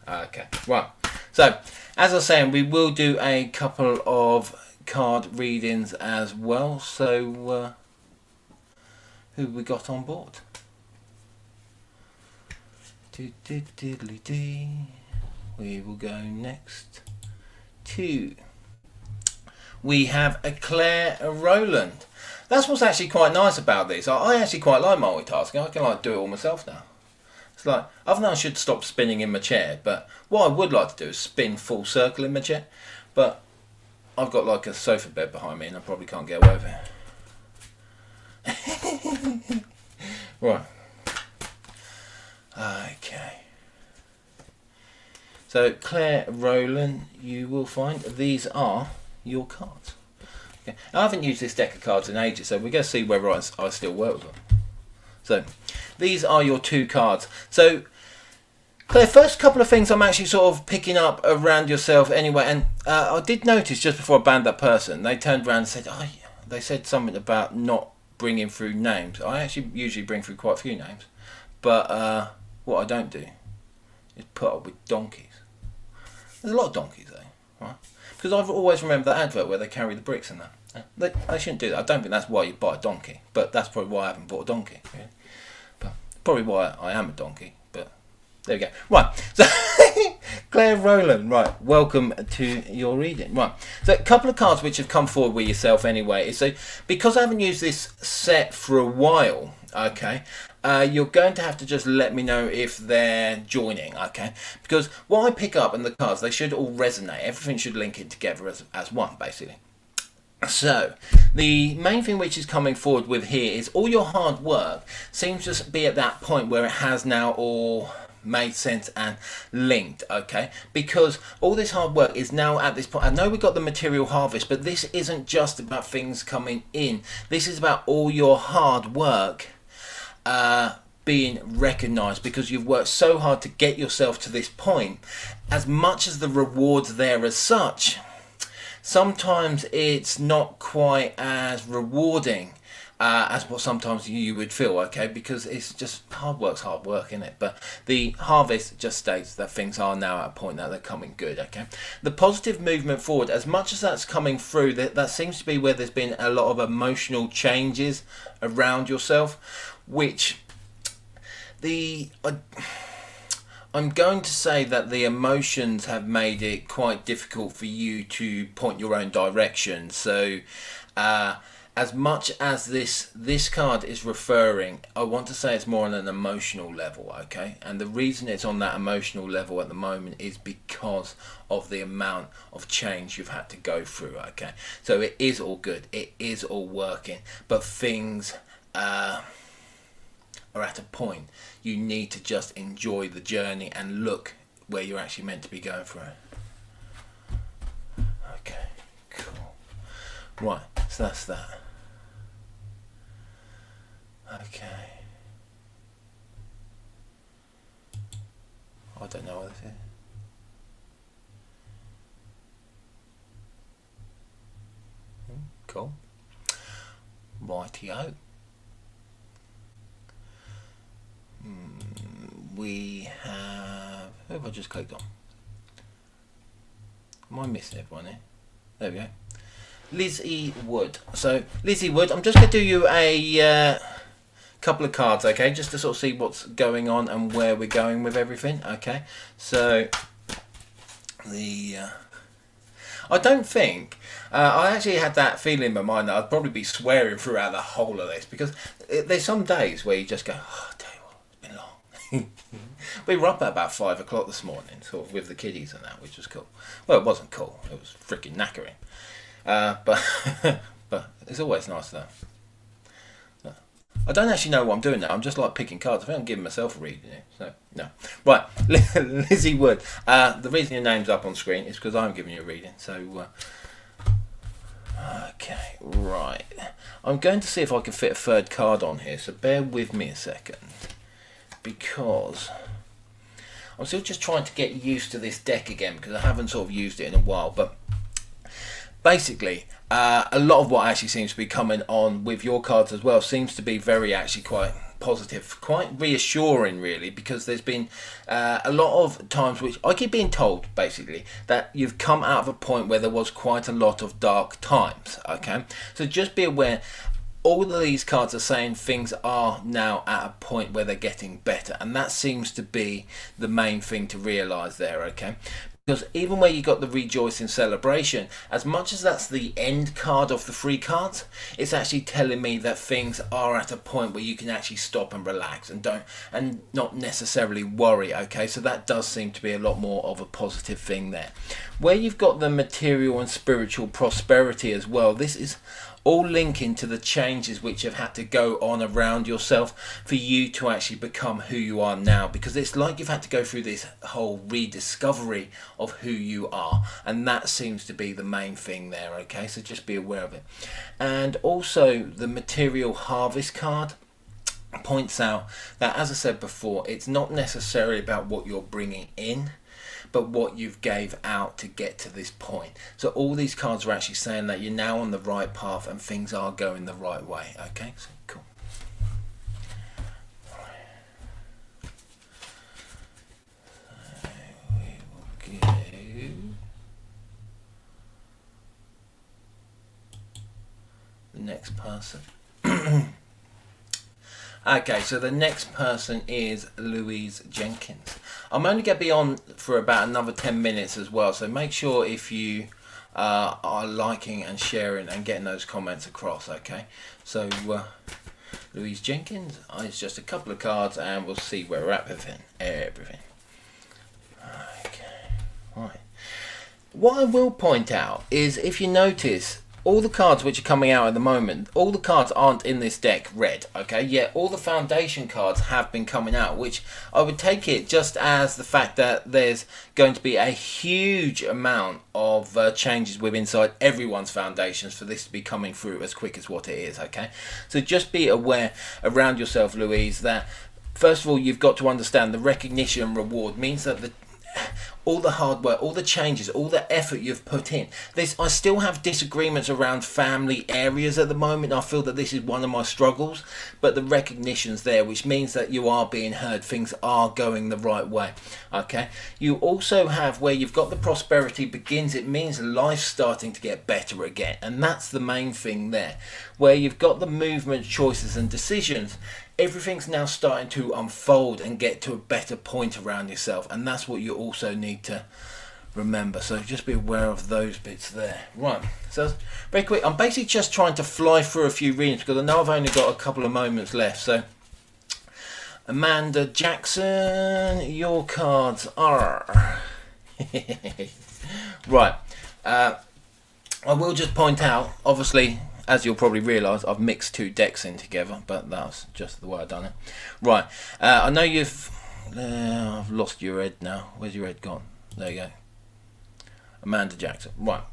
okay, right. So, as I was saying, we will do a couple of card readings as well. So, who we got on board? We will go next to, we have a Claire Rowland. That's what's actually quite nice about this. I actually quite like multitasking. I can like do it all myself now. It's like, other than I should stop spinning in my chair, but what I would like to do is spin full circle in my chair, but I've got like a sofa bed behind me and I probably can't get away with it. Right. Okay. So Claire Rowland, you will find these are your cards. Okay. I haven't used this deck of cards in ages, so we're going to see whether I still work with them. So these are your two cards. So Claire, first couple of things I'm actually sort of picking up around yourself anyway, and I did notice just before I banned that person, they turned around and said, oh, yeah. They said something about not bringing through names. I actually usually bring through quite a few names, but what I don't do is put up with donkeys. There's a lot of donkeys though, right? Because I've always remembered that advert where they carry the bricks and that. They shouldn't do that. I don't think that's why you buy a donkey, but that's probably why I haven't bought a donkey. Really. But probably why I am a donkey. But there we go. Right. So Claire Rowland. Right. Welcome to your reading. Right. So a couple of cards which have come forward with yourself anyway. So because I haven't used this set for a while, okay, you're going to have to just let me know if they're joining, okay? Because what I pick up in the cards, they should all resonate. Everything should link it together as one, basically. So, the main thing which is coming forward with here is all your hard work seems to be at that point where it has now all made sense and linked, okay? Because all this hard work is now at this point. I know we got the material harvest, but this isn't just about things coming in. This is about all your hard work being recognized, because you've worked so hard to get yourself to this point. As much as the rewards there as such, sometimes it's not quite as rewarding as what sometimes you would feel, okay? Because it's just hard work, isn't it? But the harvest just states that things are now at a point that they're coming good, okay? The positive movement forward, as much as that's coming through, that seems to be where there's been a lot of emotional changes around yourself, which I'm going to say that the emotions have made it quite difficult for you to point your own direction. So as much as this card is referring, I want to say it's more on an emotional level, okay? And the reason it's on that emotional level at the moment is because of the amount of change you've had to go through, okay? So it is all good, it is all working, but things are at a point you need to just enjoy the journey and look where you're actually meant to be going for it. Okay, cool. Right, so that's that. Okay. I don't know what this is. Cool. Rightio. We have... Who have I just clicked on? Am I missing everyone here? There we go. Lizzie Wood. So, Lizzie Wood, I'm just going to do you a couple of cards, okay? Just to sort of see what's going on and where we're going with everything, okay? So, I don't think... I actually had that feeling in my mind that I'd probably be swearing throughout the whole of this, because there's some days where you just go, oh, I tell you what, it's been long. We were up at about 5 o'clock this morning, sort of with the kiddies and that, which was cool. Well, it wasn't cool, it was freaking knackering. But it's always nice though. I don't actually know what I'm doing now. I'm just like picking cards. I think I'm giving myself a reading here. So no. Right, Lizzie Wood. The reason your name's up on screen is because I'm giving you a reading. So okay, right. I'm going to see if I can fit a third card on here. So bear with me a second, because I'm still just trying to get used to this deck again, because I haven't sort of used it in a while. But basically, a lot of what actually seems to be coming on with your cards as well seems to be very actually quite positive, quite reassuring really, because there's been a lot of times which I keep being told basically that you've come out of a point where there was quite a lot of dark times, okay? So just be aware, all of these cards are saying things are now at a point where they're getting better, and that seems to be the main thing to realise there, okay? Because even where you got the rejoicing celebration, as much as that's the end card of the 3 cards, it's actually telling me that things are at a point where you can actually stop and relax and not necessarily worry, okay? So that does seem to be a lot more of a positive thing there. Where you've got the material and spiritual prosperity as well, this is all linking to the changes which have had to go on around yourself for you to actually become who you are now, because it's like you've had to go through this whole rediscovery of who you are, and that seems to be the main thing there, okay? So just be aware of it. And also the material harvest card points out that, as I said before, it's not necessarily about what you're bringing in, but what you've gave out to get to this point. So all these cards are actually saying that you're now on the right path and things are going the right way, okay? So cool. So we will go the next person. Okay, so the next person is Louise Jenkins. I'm only going to be on for about another 10 minutes as well, so make sure if you are liking and sharing and getting those comments across, okay? So Louise Jenkins, it's just a couple of cards and we'll see where we're at with everything. Okay, right. What I will point out is, if you notice, all the cards which are coming out at the moment, all the cards aren't in this deck red, okay? Yet all the foundation cards have been coming out, which I would take it just as the fact that there's going to be a huge amount of changes with inside everyone's foundations for this to be coming through as quick as what it is, okay? So just be aware around yourself, Louise, that first of all, you've got to understand the recognition and reward means that all the hard work, all the changes, all the effort you've put in. I still have disagreements around family areas at the moment. I feel that this is one of my struggles, but the recognition's there, which means that you are being heard. Things are going the right way, okay? You also have where you've got the prosperity begins. It means life's starting to get better again, and that's the main thing there. Where you've got the movement, choices and decisions, everything's now starting to unfold and get to a better point around yourself, and that's what you also need to remember. So just be aware of those bits there. Right, so very quick, I'm basically just trying to fly through a few readings because I know I've only got a couple of moments left. So Amanda Jackson, your cards are right. I will just point out, obviously, as you'll probably realise, I've mixed two decks in together, but that's just the way I've done it. Right, I know I've lost your head now. Where's your head gone? There you go. Amanda Jackson. Right.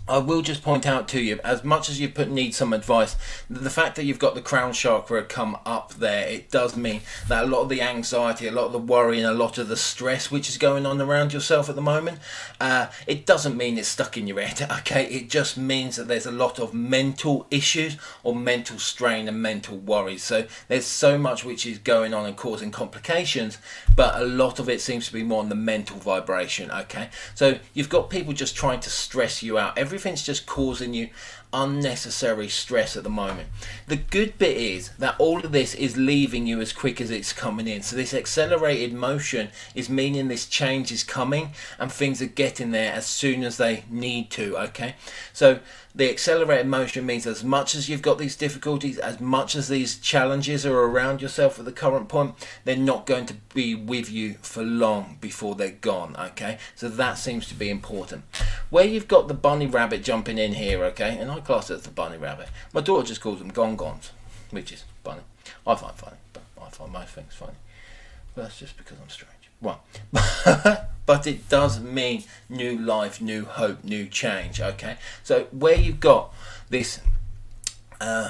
I will just point out to you, as much as you need some advice, the fact that you've got the crown chakra come up there, it does mean that a lot of the anxiety, a lot of the worry, and a lot of the stress which is going on around yourself at the moment, it doesn't mean it's stuck in your head, okay? It just means that there's a lot of mental issues or mental strain and mental worries. So there's so much which is going on and causing complications, but a lot of it seems to be more on the mental vibration, okay? So you've got people just trying to stress you out. Everything's just causing you unnecessary stress at the moment. The good bit is that all of this is leaving you as quick as it's coming in. So this accelerated motion is meaning this change is coming and things are getting there as soon as they need to, okay? So the accelerated motion means as much as you've got these difficulties, as much as these challenges are around yourself at the current point, they're not going to be with you for long before they're gone, okay? So that seems to be important. Where you've got the bunny rabbit jumping in here, okay, and I class it as the bunny rabbit. My daughter just calls them gong-gongs, which is funny. I find funny, but I find most things funny. But that's just because I'm strange. Right. But it does mean new life, new hope, new change, okay? So where you've got this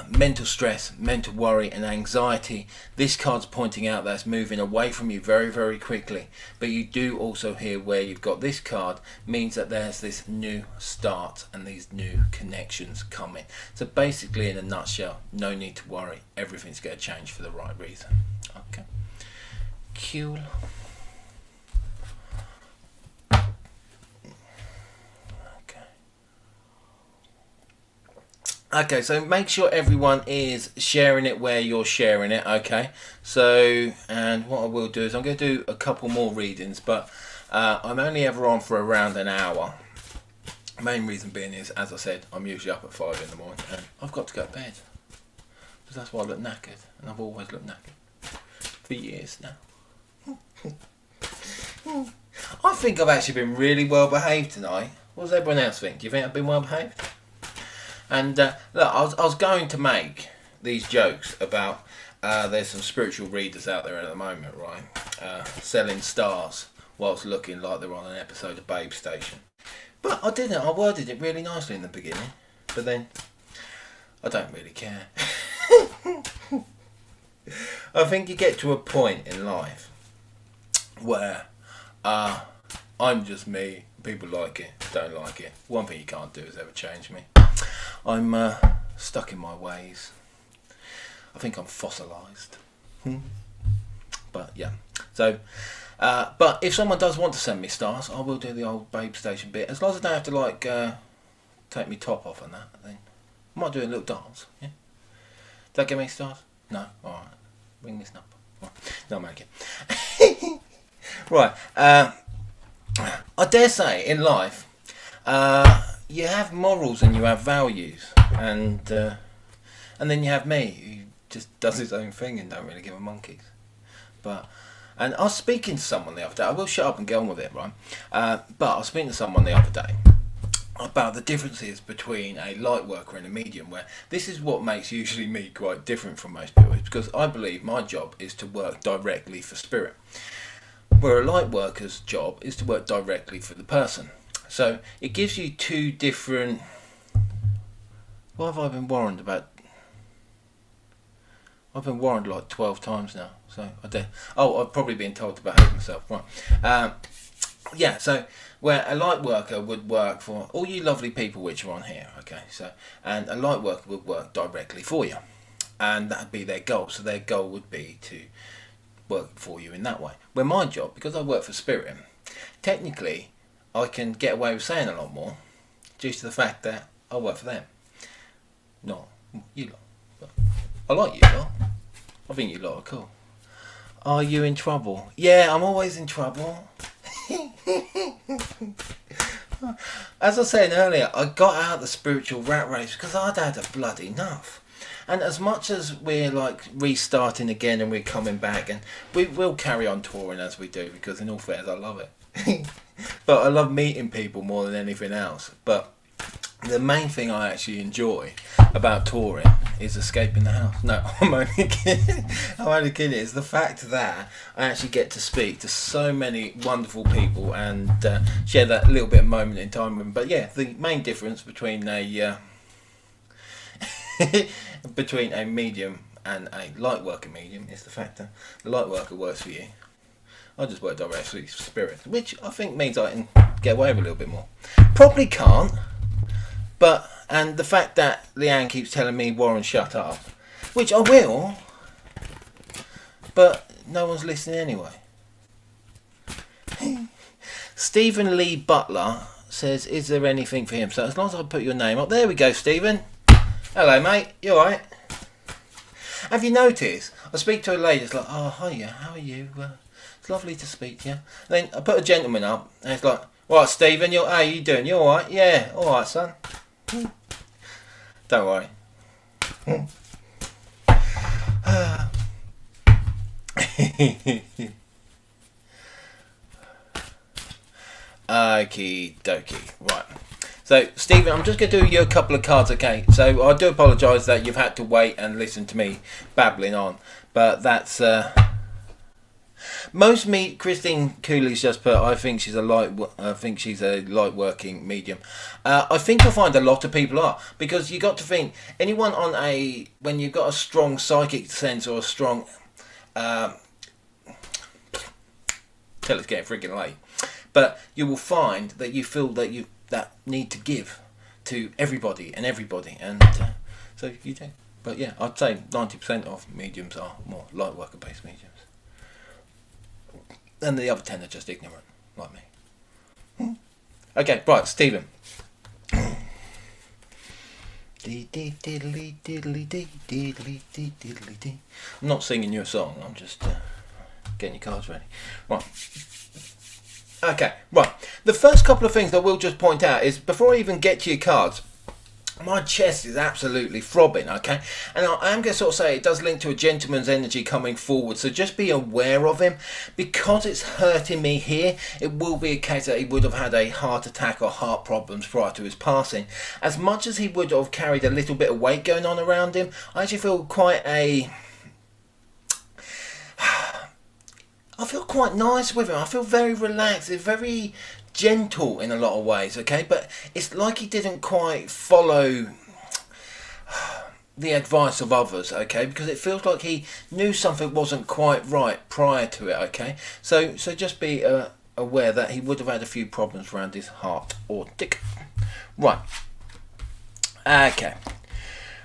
mental stress, mental worry and anxiety, this card's pointing out that's moving away from you very, very quickly. But you do also hear where you've got this card means that there's this new start and these new connections coming. So basically, in a nutshell, no need to worry. Everything's going to change for the right reason. Okay. Cool. Okay, so make sure everyone is sharing it where you're sharing it, okay? So, and what I will do is I'm going to do a couple more readings, but I'm only ever on for around an hour. Main reason being is, as I said, I'm usually up at 5 in the morning and I've got to go to bed. Because that's why I look knackered, and I've always looked knackered. For years now. I think I've actually been really well behaved tonight. What does everyone else think? Do you think I've been well behaved? And look, I was going to make these jokes about there's some spiritual readers out there at the moment, right? Selling stars whilst looking like they're on an episode of Babe Station. But I didn't. I worded it really nicely in the beginning. But then, I don't really care. I think you get to a point in life where I'm just me. People like it, don't like it. One thing you can't do is ever change me. I'm stuck in my ways. I think I'm fossilised. But yeah. So, but if someone does want to send me stars, I will do the old Babe Station bit. As long as I don't have to like take me top off and that, then I might do a little dance. Yeah. Does that give me stars? No. All right. Ring this number. Right. No, I'm joking. Right. I dare say in life, you have morals and you have values, and then you have me who just does his own thing and don't really give a monkeys. And I was speaking to someone the other day. I will shut up and get on with it, right? But I was speaking to someone the other day about the differences between a light worker and a medium, where this is what makes usually me quite different from most people, is because I believe my job is to work directly for spirit, where a light worker's job is to work directly for the person. So it gives you two different... What have I been warned about? I've been warned like 12 times now. So I've probably been told to behave myself. Right. Yeah, so where a light worker would work for all you lovely people which are on here, okay, so, and a light worker would work directly for you, and that would be their goal. So their goal would be to work for you in that way. Where my job, because I work for spirit, technically I can get away with saying a lot more due to the fact that I work for them. Not you lot. But I like you lot. I think you lot are cool. Are you in trouble? Yeah, I'm always in trouble. As I said earlier, I got out the spiritual rat race because I'd had a bloody enough. And as much as we're like restarting again and we're coming back, and we will carry on touring as we do, because in all fairness I love it. But I love meeting people more than anything else. But the main thing I actually enjoy about touring is escaping the house. No, I'm only kidding. I'm only kidding. It's the fact that I actually get to speak to so many wonderful people and share that little bit of moment in time with them. But yeah, the main difference between a between a medium and a light worker medium is the fact that the light worker works for you. I just work directly with spirit, which I think means I can get away with a little bit more. Probably can't. But, and the fact that Leanne keeps telling me, Warren, shut up, which I will, but no one's listening anyway. Stephen Lee Butler says, is there anything for him? So as long as I put your name up, there we go, Stephen. Hello, mate, you alright? Have you noticed? I speak to a lady, it's like, oh, hiya, how are you? It's lovely to speak to you. Then I put a gentleman up, and it's like, right, Stephen, how you doing? You alright? Yeah, alright, son. Don't worry. Okie dokie. Right. So, Stephen, I'm just going to do you a couple of cards, okay? So, I do apologise that you've had to wait and listen to me babbling on. But that's... Christine Cooley's just put, I think she's a light working medium. I think you'll find a lot of people are, because you got to think, anyone when you've got a strong psychic sense or a strong, till it's getting freaking late, but you will find that you feel that you need to give to everybody, and so you do. But yeah, I'd say 90% of mediums are more light worker based mediums. And the other 10 are just ignorant, like me. Okay, right, Stephen. I'm not singing you a song, I'm just getting your cards ready. Right. Okay, right. The first couple of things that we'll just point out is, before I even get to your cards, my chest is absolutely throbbing, okay? And I am going to sort of say it does link to a gentleman's energy coming forward, so just be aware of him. Because it's hurting me here, it will be a case that he would have had a heart attack or heart problems prior to his passing. As much as he would have carried a little bit of weight going on around him, I actually feel quite nice with him. I feel very relaxed. It's very gentle in a lot of ways, okay? But it's like he didn't quite follow the advice of others, okay? Because it feels like he knew something wasn't quite right prior to it, okay? So just be aware that he would have had a few problems around his heart or dick. Right. Okay.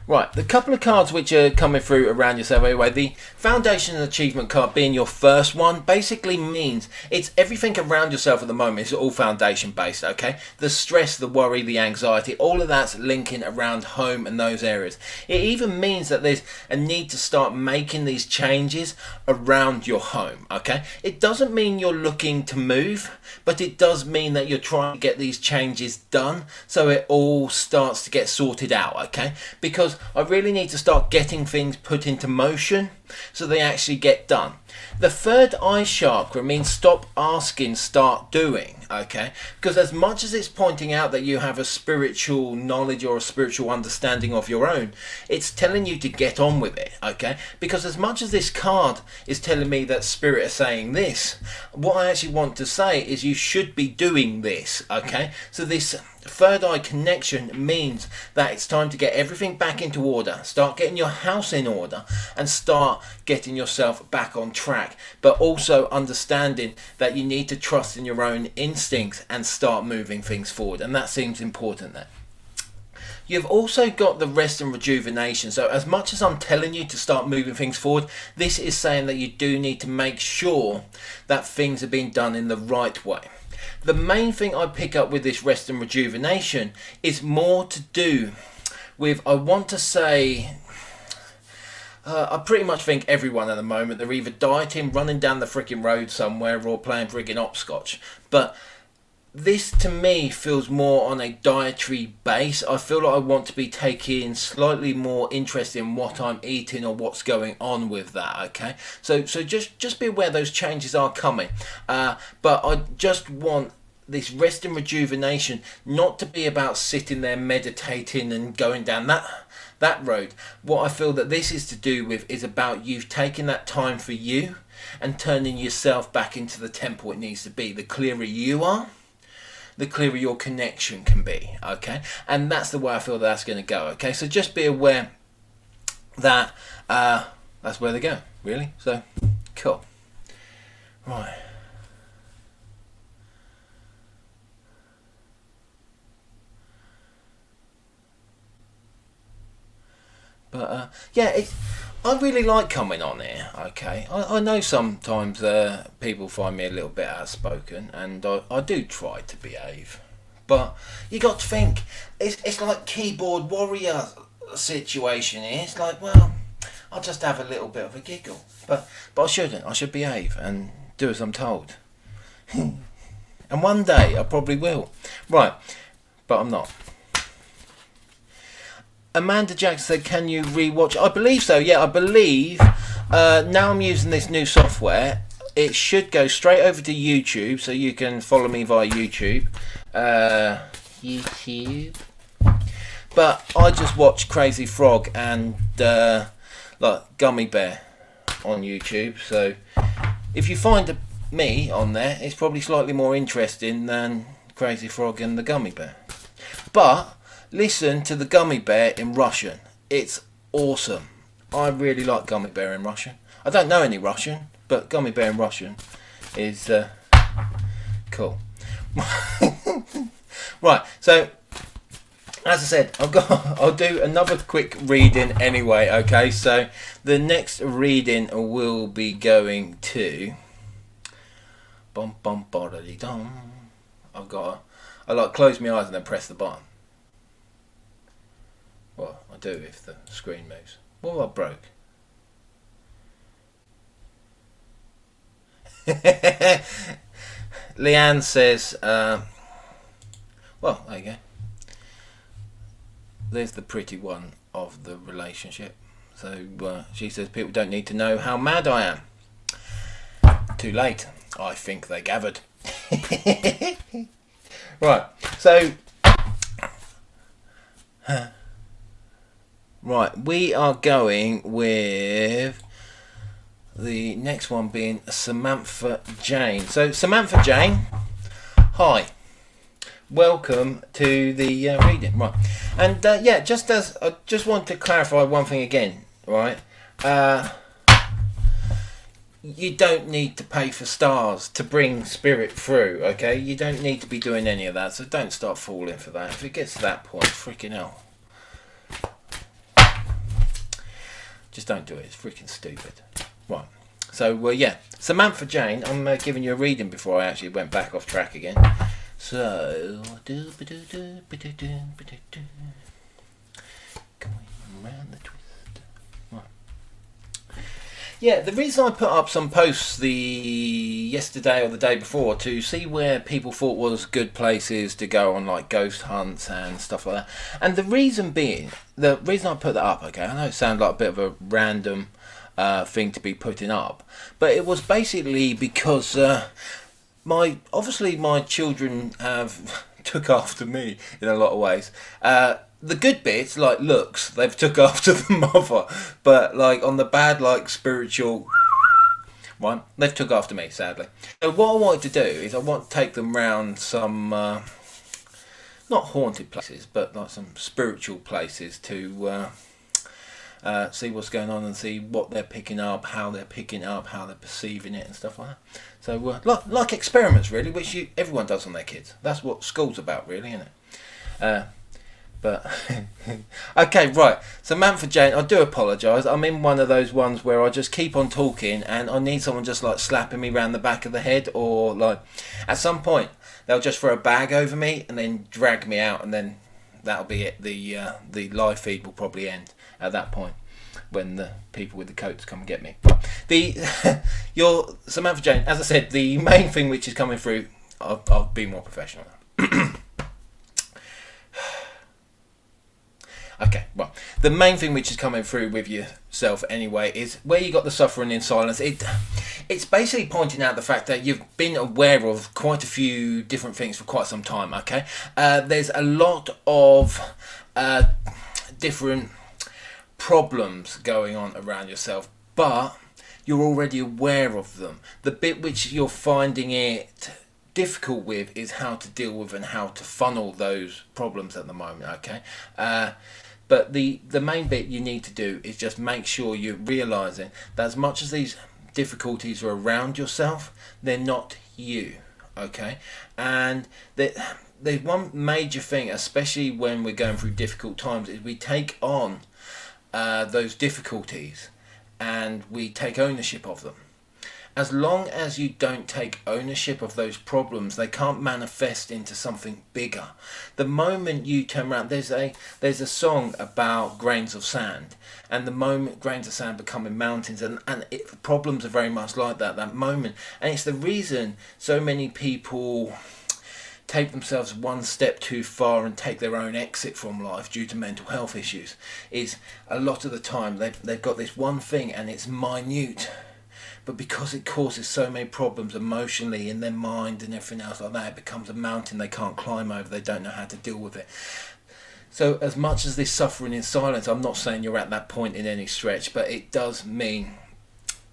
Right, the couple of cards which are coming through around yourself anyway, the Foundation and Achievement card being your first one basically means it's everything around yourself at the moment is all foundation based, okay? The stress, the worry, the anxiety, all of that's linking around home and those areas. It even means that there's a need to start making these changes around your home, okay? It doesn't mean you're looking to move, but it does mean that you're trying to get these changes done so it all starts to get sorted out, okay? Because I really need to start getting things put into motion so they actually get done. The third eye chakra means stop asking, start doing, okay? Because as much as it's pointing out that you have a spiritual knowledge or a spiritual understanding of your own, it's telling you to get on with it, okay? Because as much as this card is telling me that spirit is saying this, what I actually want to say is you should be doing this, okay? So this third eye connection means that it's time to get everything back into order, start getting your house in order, and start getting yourself back on track, but also understanding that you need to trust in your own instincts and start moving things forward, and that seems important there. You've also got the rest and rejuvenation. So as much as I'm telling you to start moving things forward, this is saying that you do need to make sure that things are being done in the right way. The main thing I pick up with this rest and rejuvenation is more to do with, I want to say, I pretty much think everyone at the moment, they're either dieting, running down the freaking road somewhere, or playing freaking hopscotch. But this to me feels more on a dietary base. I feel like I want to be taking slightly more interest in what I'm eating or what's going on with that. Okay, so just be aware those changes are coming. But I just want this rest and rejuvenation not to be about sitting there meditating and going down that road. What I feel that this is to do with is about you taking that time for you and turning yourself back into the temple it needs to be. The clearer you are, the clearer your connection can be. Okay, and that's the way I feel that's going to go. Okay, so just be aware that that's where they go, really. So cool. Right. But yeah, I really like coming on here. Okay, I know sometimes people find me a little bit outspoken, and I do try to behave. But you got to think, it's like keyboard warrior situation here. It's like, well, I'll just have a little bit of a giggle, but I shouldn't. I should behave and do as I'm told. And one day I probably will. Right, but I'm not. Amanda Jackson said, can you rewatch? I believe so, yeah, I believe. Now I'm using this new software. It should go straight over to YouTube, so you can follow me via YouTube. YouTube. But I just watched Crazy Frog and like Gummy Bear on YouTube. So if you find me on there, it's probably slightly more interesting than Crazy Frog and the Gummy Bear. But listen to the Gummy Bear in Russian. It's awesome. I really like Gummy Bear in Russian. I don't know any Russian, but Gummy Bear in Russian is cool. Right, so as I said, I'll do another quick reading anyway. Okay, so the next reading will be going to bum bum bodily dum. I like close my eyes and then press the button. Well, I do if the screen moves. What I broke? Leanne says, well, there you go. There's the pretty one of the relationship. So she says, people don't need to know how mad I am. Too late. I think they gathered. Right, so right, we are going with the next one being Samantha Jane. So Samantha Jane, hi, welcome to the reading. Right, and yeah, just as I just want to clarify one thing again, right? You don't need to pay for stars to bring spirit through, okay? You don't need to be doing any of that, so don't start falling for that. If it gets to that point, freaking hell, just don't do it. It's freaking stupid. Right, so yeah, Samantha Jane, I'm giving you a reading before I actually went back off track again. So going around the twist. Right. Yeah, the reason I put up some posts yesterday or the day before to see where people thought was good places to go on, like ghost hunts and stuff like that. And the reason I put that up, okay, I know it sounds like a bit of a random thing to be putting up, but it was basically because my children have took after me in a lot of ways. The good bits, like looks, they've took after the mother, but like on the bad, like spiritual, right, they've took after me, sadly. So what I wanted to do is I want to take them round some not haunted places, but like some spiritual places to see what's going on and see what they're picking up, how they're picking it up, how they're perceiving it and stuff like that. So like experiments, really, which everyone does on their kids. That's what school's about, really, isn't it? But okay, right, Samantha Jane, I do apologise. I'm in one of those ones where I just keep on talking and I need someone just like slapping me round the back of the head, or like at some point they'll just throw a bag over me and then drag me out, and then that'll be it. The live feed will probably end at that point. when the people with the coats come and get me. The your Samantha Jane, as I said, the main thing which is coming through, I'll be more professional now. Okay, well, the main thing which is coming through with yourself anyway is where you got the suffering in silence. It's basically pointing out the fact that you've been aware of quite a few different things for quite some time. Okay, there's a lot of different problems going on around yourself, but you're already aware of them. The bit which you're finding it difficult with is how to deal with and how to funnel those problems at the moment. Okay, but the main bit you need to do is just make sure you're realizing that as much as these difficulties are around yourself, they're not you. Okay, and there's one major thing, especially when we're going through difficult times, is we take on those difficulties and we take ownership of them. As long as you don't take ownership of those problems, they can't manifest into something bigger. The moment you turn around, there's a song about grains of sand, and the moment grains of sand becoming mountains, and problems are very much like that moment. And it's the reason so many people take themselves one step too far and take their own exit from life due to mental health issues. Is a lot of the time they've got this one thing and it's minute, but because it causes so many problems emotionally in their mind and everything else like that, it becomes a mountain they can't climb over. They don't know how to deal with it. So as much as this suffering in silence, I'm not saying you're at that point in any stretch, but it does mean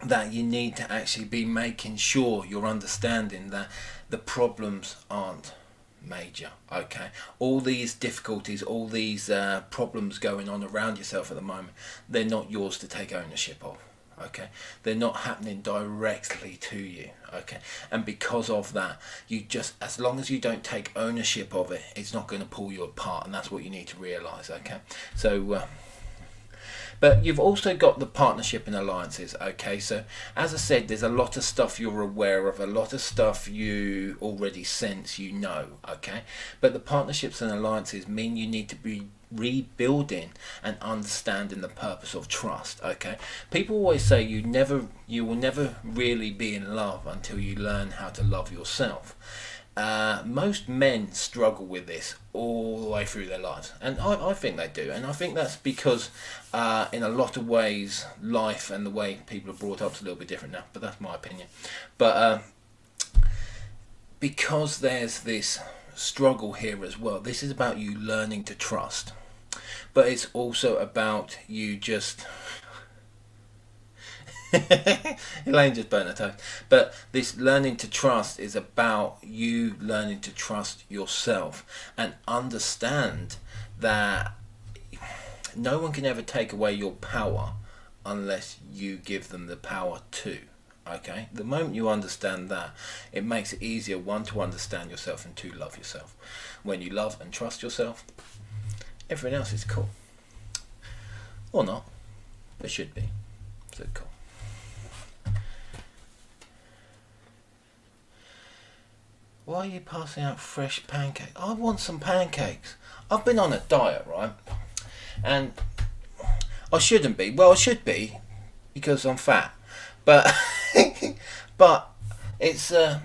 that you need to actually be making sure you're understanding that the problems aren't major. Okay, all these difficulties, all these problems going on around yourself at the moment, they're not yours to take ownership of. Okay, they're not happening directly to you. Okay, and because of that, you just, as long as you don't take ownership of it, it's not going to pull you apart, and that's what you need to realize. Okay, so but you've also got the partnership and alliances. Okay, so as I said, there's a lot of stuff you're aware of, a lot of stuff you already sense, you know. Okay, but the partnerships and alliances mean you need to be rebuilding and understanding the purpose of trust. Okay, people always say you will never really be in love until you learn how to love yourself. Most men struggle with this all the way through their lives, and I think they do, and I think that's because in a lot of ways life and the way people are brought up is a little bit different now, but that's my opinion. But because there's this struggle here as well, this is about you learning to trust, but it's also about you just Elaine just burnt her toast. But this learning to trust is about you learning to trust yourself and understand that no one can ever take away your power unless you give them the power to. Okay, the moment you understand that, it makes it easier, one, to understand yourself, and two, love yourself. When you love and trust yourself, everything else is cool. Or not, but should be. So cool. Why are you passing out fresh pancakes? I want some pancakes. I've been on a diet, right? And I shouldn't be. Well, I should be because I'm fat. But but it's I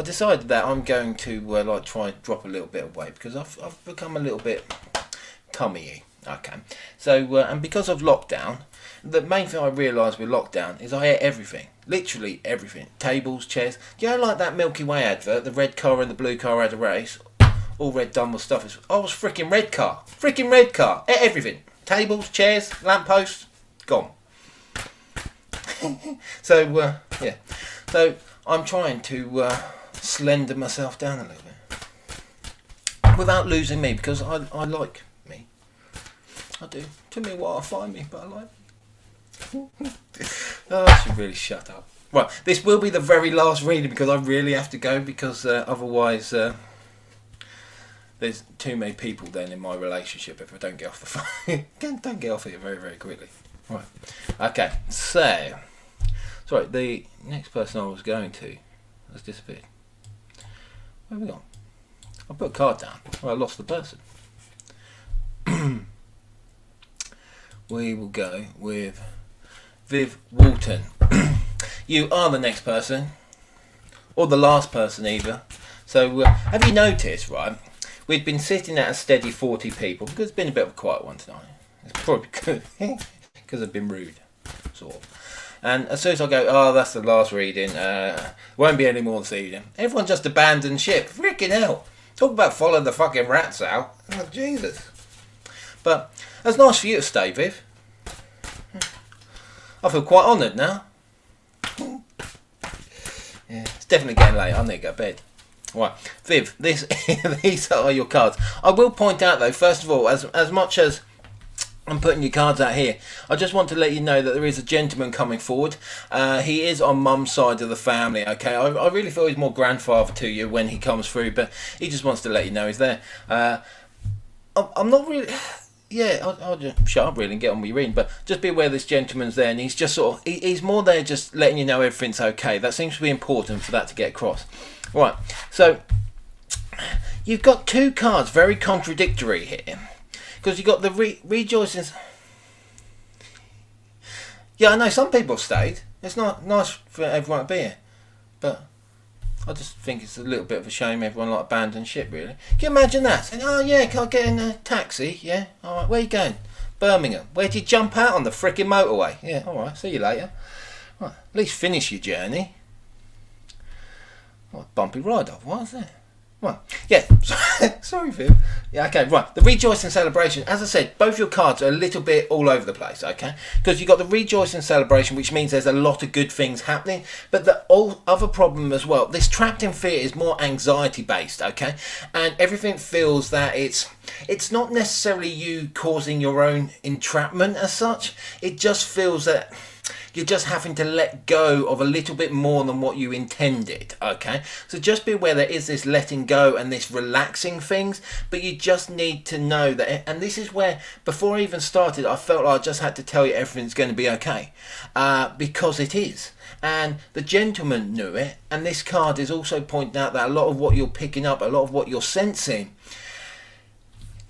decided that I'm going to try and drop a little bit of weight because I've become a little bit tummy-y. Okay, so and because of lockdown, the main thing I realised with lockdown is I ate everything, literally everything. Tables, chairs. You know, like that Milky Way advert, the red car and the blue car had a race. All red done with stuff. I was freaking red car, ate everything. Tables, chairs, lampposts, gone. So yeah, so I'm trying to slender myself down a little bit without losing me, because I like me. I do. Took me a while to find me, but I like me. Oh, I should really shut up. Right, this will be the very last reading because I really have to go, because otherwise there's too many people then in my relationship if I don't get off the phone. Don't get off it very, very quickly. Right. Okay, so sorry, the next person I was going to has disappeared. Where have we gone? I put a card down. Well, I lost the person. We will go with Viv Walton. You are the next person, or the last person either. So have you noticed, right, we'd been sitting at a steady 40 people, because it's been a bit of a quiet one tonight. It's probably good, because I've been rude, sort of. And as soon as I go, oh, that's the last reading, won't be any more this evening, everyone just abandoned ship. Freaking hell. Talk about following the fucking rats out. Oh, Jesus. But that's nice for you to stay, Viv. I feel quite honoured now. Yeah, it's definitely getting late. I need to go to bed. Right, Viv, these are your cards. I will point out though, first of all, as much as I'm putting your cards out here, I just want to let you know that there is a gentleman coming forward. He is on Mum's side of the family, okay? I really feel he's more grandfather to you when he comes through, but he just wants to let you know he's there. I'm not really... Yeah, I'll just shut up really and get on with your reading, but just be aware this gentleman's there, and he's just sort of... He's more there just letting you know everything's okay. That seems to be important for that to get across. Right, so... You've got two cards, very contradictory here. Because you've got the rejoicings... Yeah, I know some people have stayed. It's not nice for everyone to be here. But I just think it's a little bit of a shame everyone like abandoned ship, really. Can you imagine that? Saying, oh yeah, can I get in a taxi? Yeah, alright, where you going? Birmingham. Where'd you jump out on the frickin' motorway? Yeah, alright, see you later. Right, at least finish your journey. What bumpy ride off, what was that? Right, yeah, sorry Viv. Yeah, okay, right, the rejoicing celebration, as I said, both your cards are a little bit all over the place, okay? Because you've got the rejoicing celebration, which means there's a lot of good things happening, but the other problem as well, this trapped in fear is more anxiety based, okay? And everything feels that it's not necessarily you causing your own entrapment as such, it just feels that you're just having to let go of a little bit more than what you intended, okay? So just be aware there is this letting go and this relaxing things, but you just need to know that, and this is where, before I even started, I felt like I just had to tell you everything's going to be okay, because it is. And the gentleman knew it, and this card is also pointing out that a lot of what you're picking up, a lot of what you're sensing,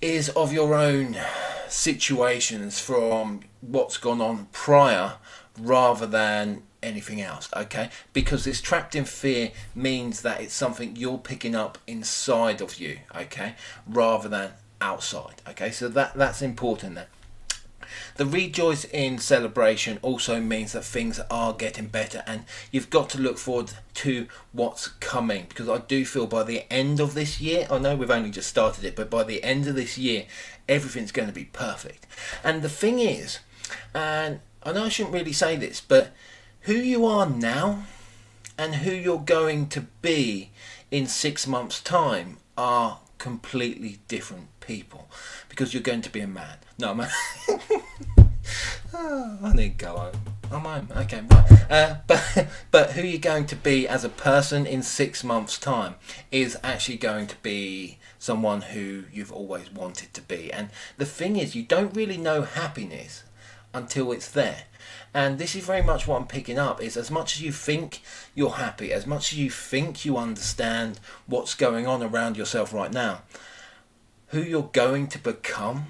is of your own situations from what's gone on prior, rather than anything else, okay? Because this trapped in fear means that it's something you're picking up inside of you, okay, rather than outside, okay? So that's important there. The rejoice in celebration also means that things are getting better, and you've got to look forward to what's coming, because I do feel by the end of this year, I know we've only just started it, but by the end of this year everything's going to be perfect. And the thing is, and I know I shouldn't really say this, but who you are now and who you're going to be in 6 months' time are completely different people, because you're going to be a man. No, man. Oh, I need to go home. I'm home. Okay, right. But who you're going to be as a person in 6 months' time is actually going to be someone who you've always wanted to be. And the thing is, you don't really know happiness until it's there. And this is very much what I'm picking up, is as much as you think you're happy, as much as you think you understand what's going on around yourself right now, who you're going to become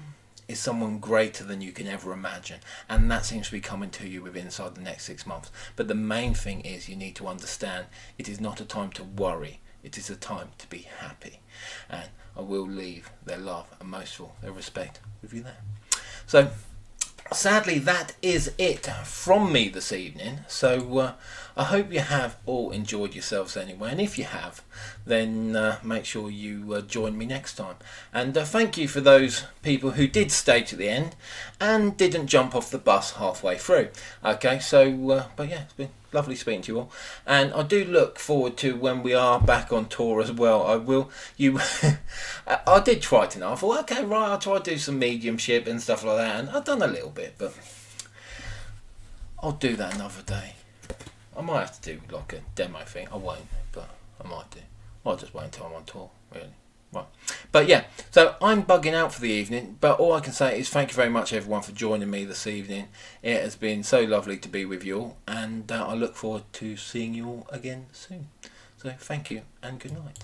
is someone greater than you can ever imagine, and that seems to be coming to you within inside the next 6 months. But the main thing is, you need to understand it is not a time to worry, it is a time to be happy. And I will leave their love and most of all their respect with you there. So sadly, that is it from me this evening. So I hope you have all enjoyed yourselves anyway, and if you have, then make sure you join me next time. And thank you for those people who did stay to the end and didn't jump off the bus halfway through. Okay, so but yeah, it's been lovely speaking to you all, and I do look forward to when we are back on tour as well. I did try tonight. I thought, okay, right, I'll try to do some mediumship and stuff like that, and I've done a little bit, but I'll do that another day. I might have to do like a demo thing. I won't, but I might do. I'll just wait until I'm on tour, really. Right. But yeah, so I'm bugging out for the evening, but all I can say is thank you very much everyone for joining me this evening. It has been so lovely to be with you all, and I look forward to seeing you all again soon. So thank you and good night.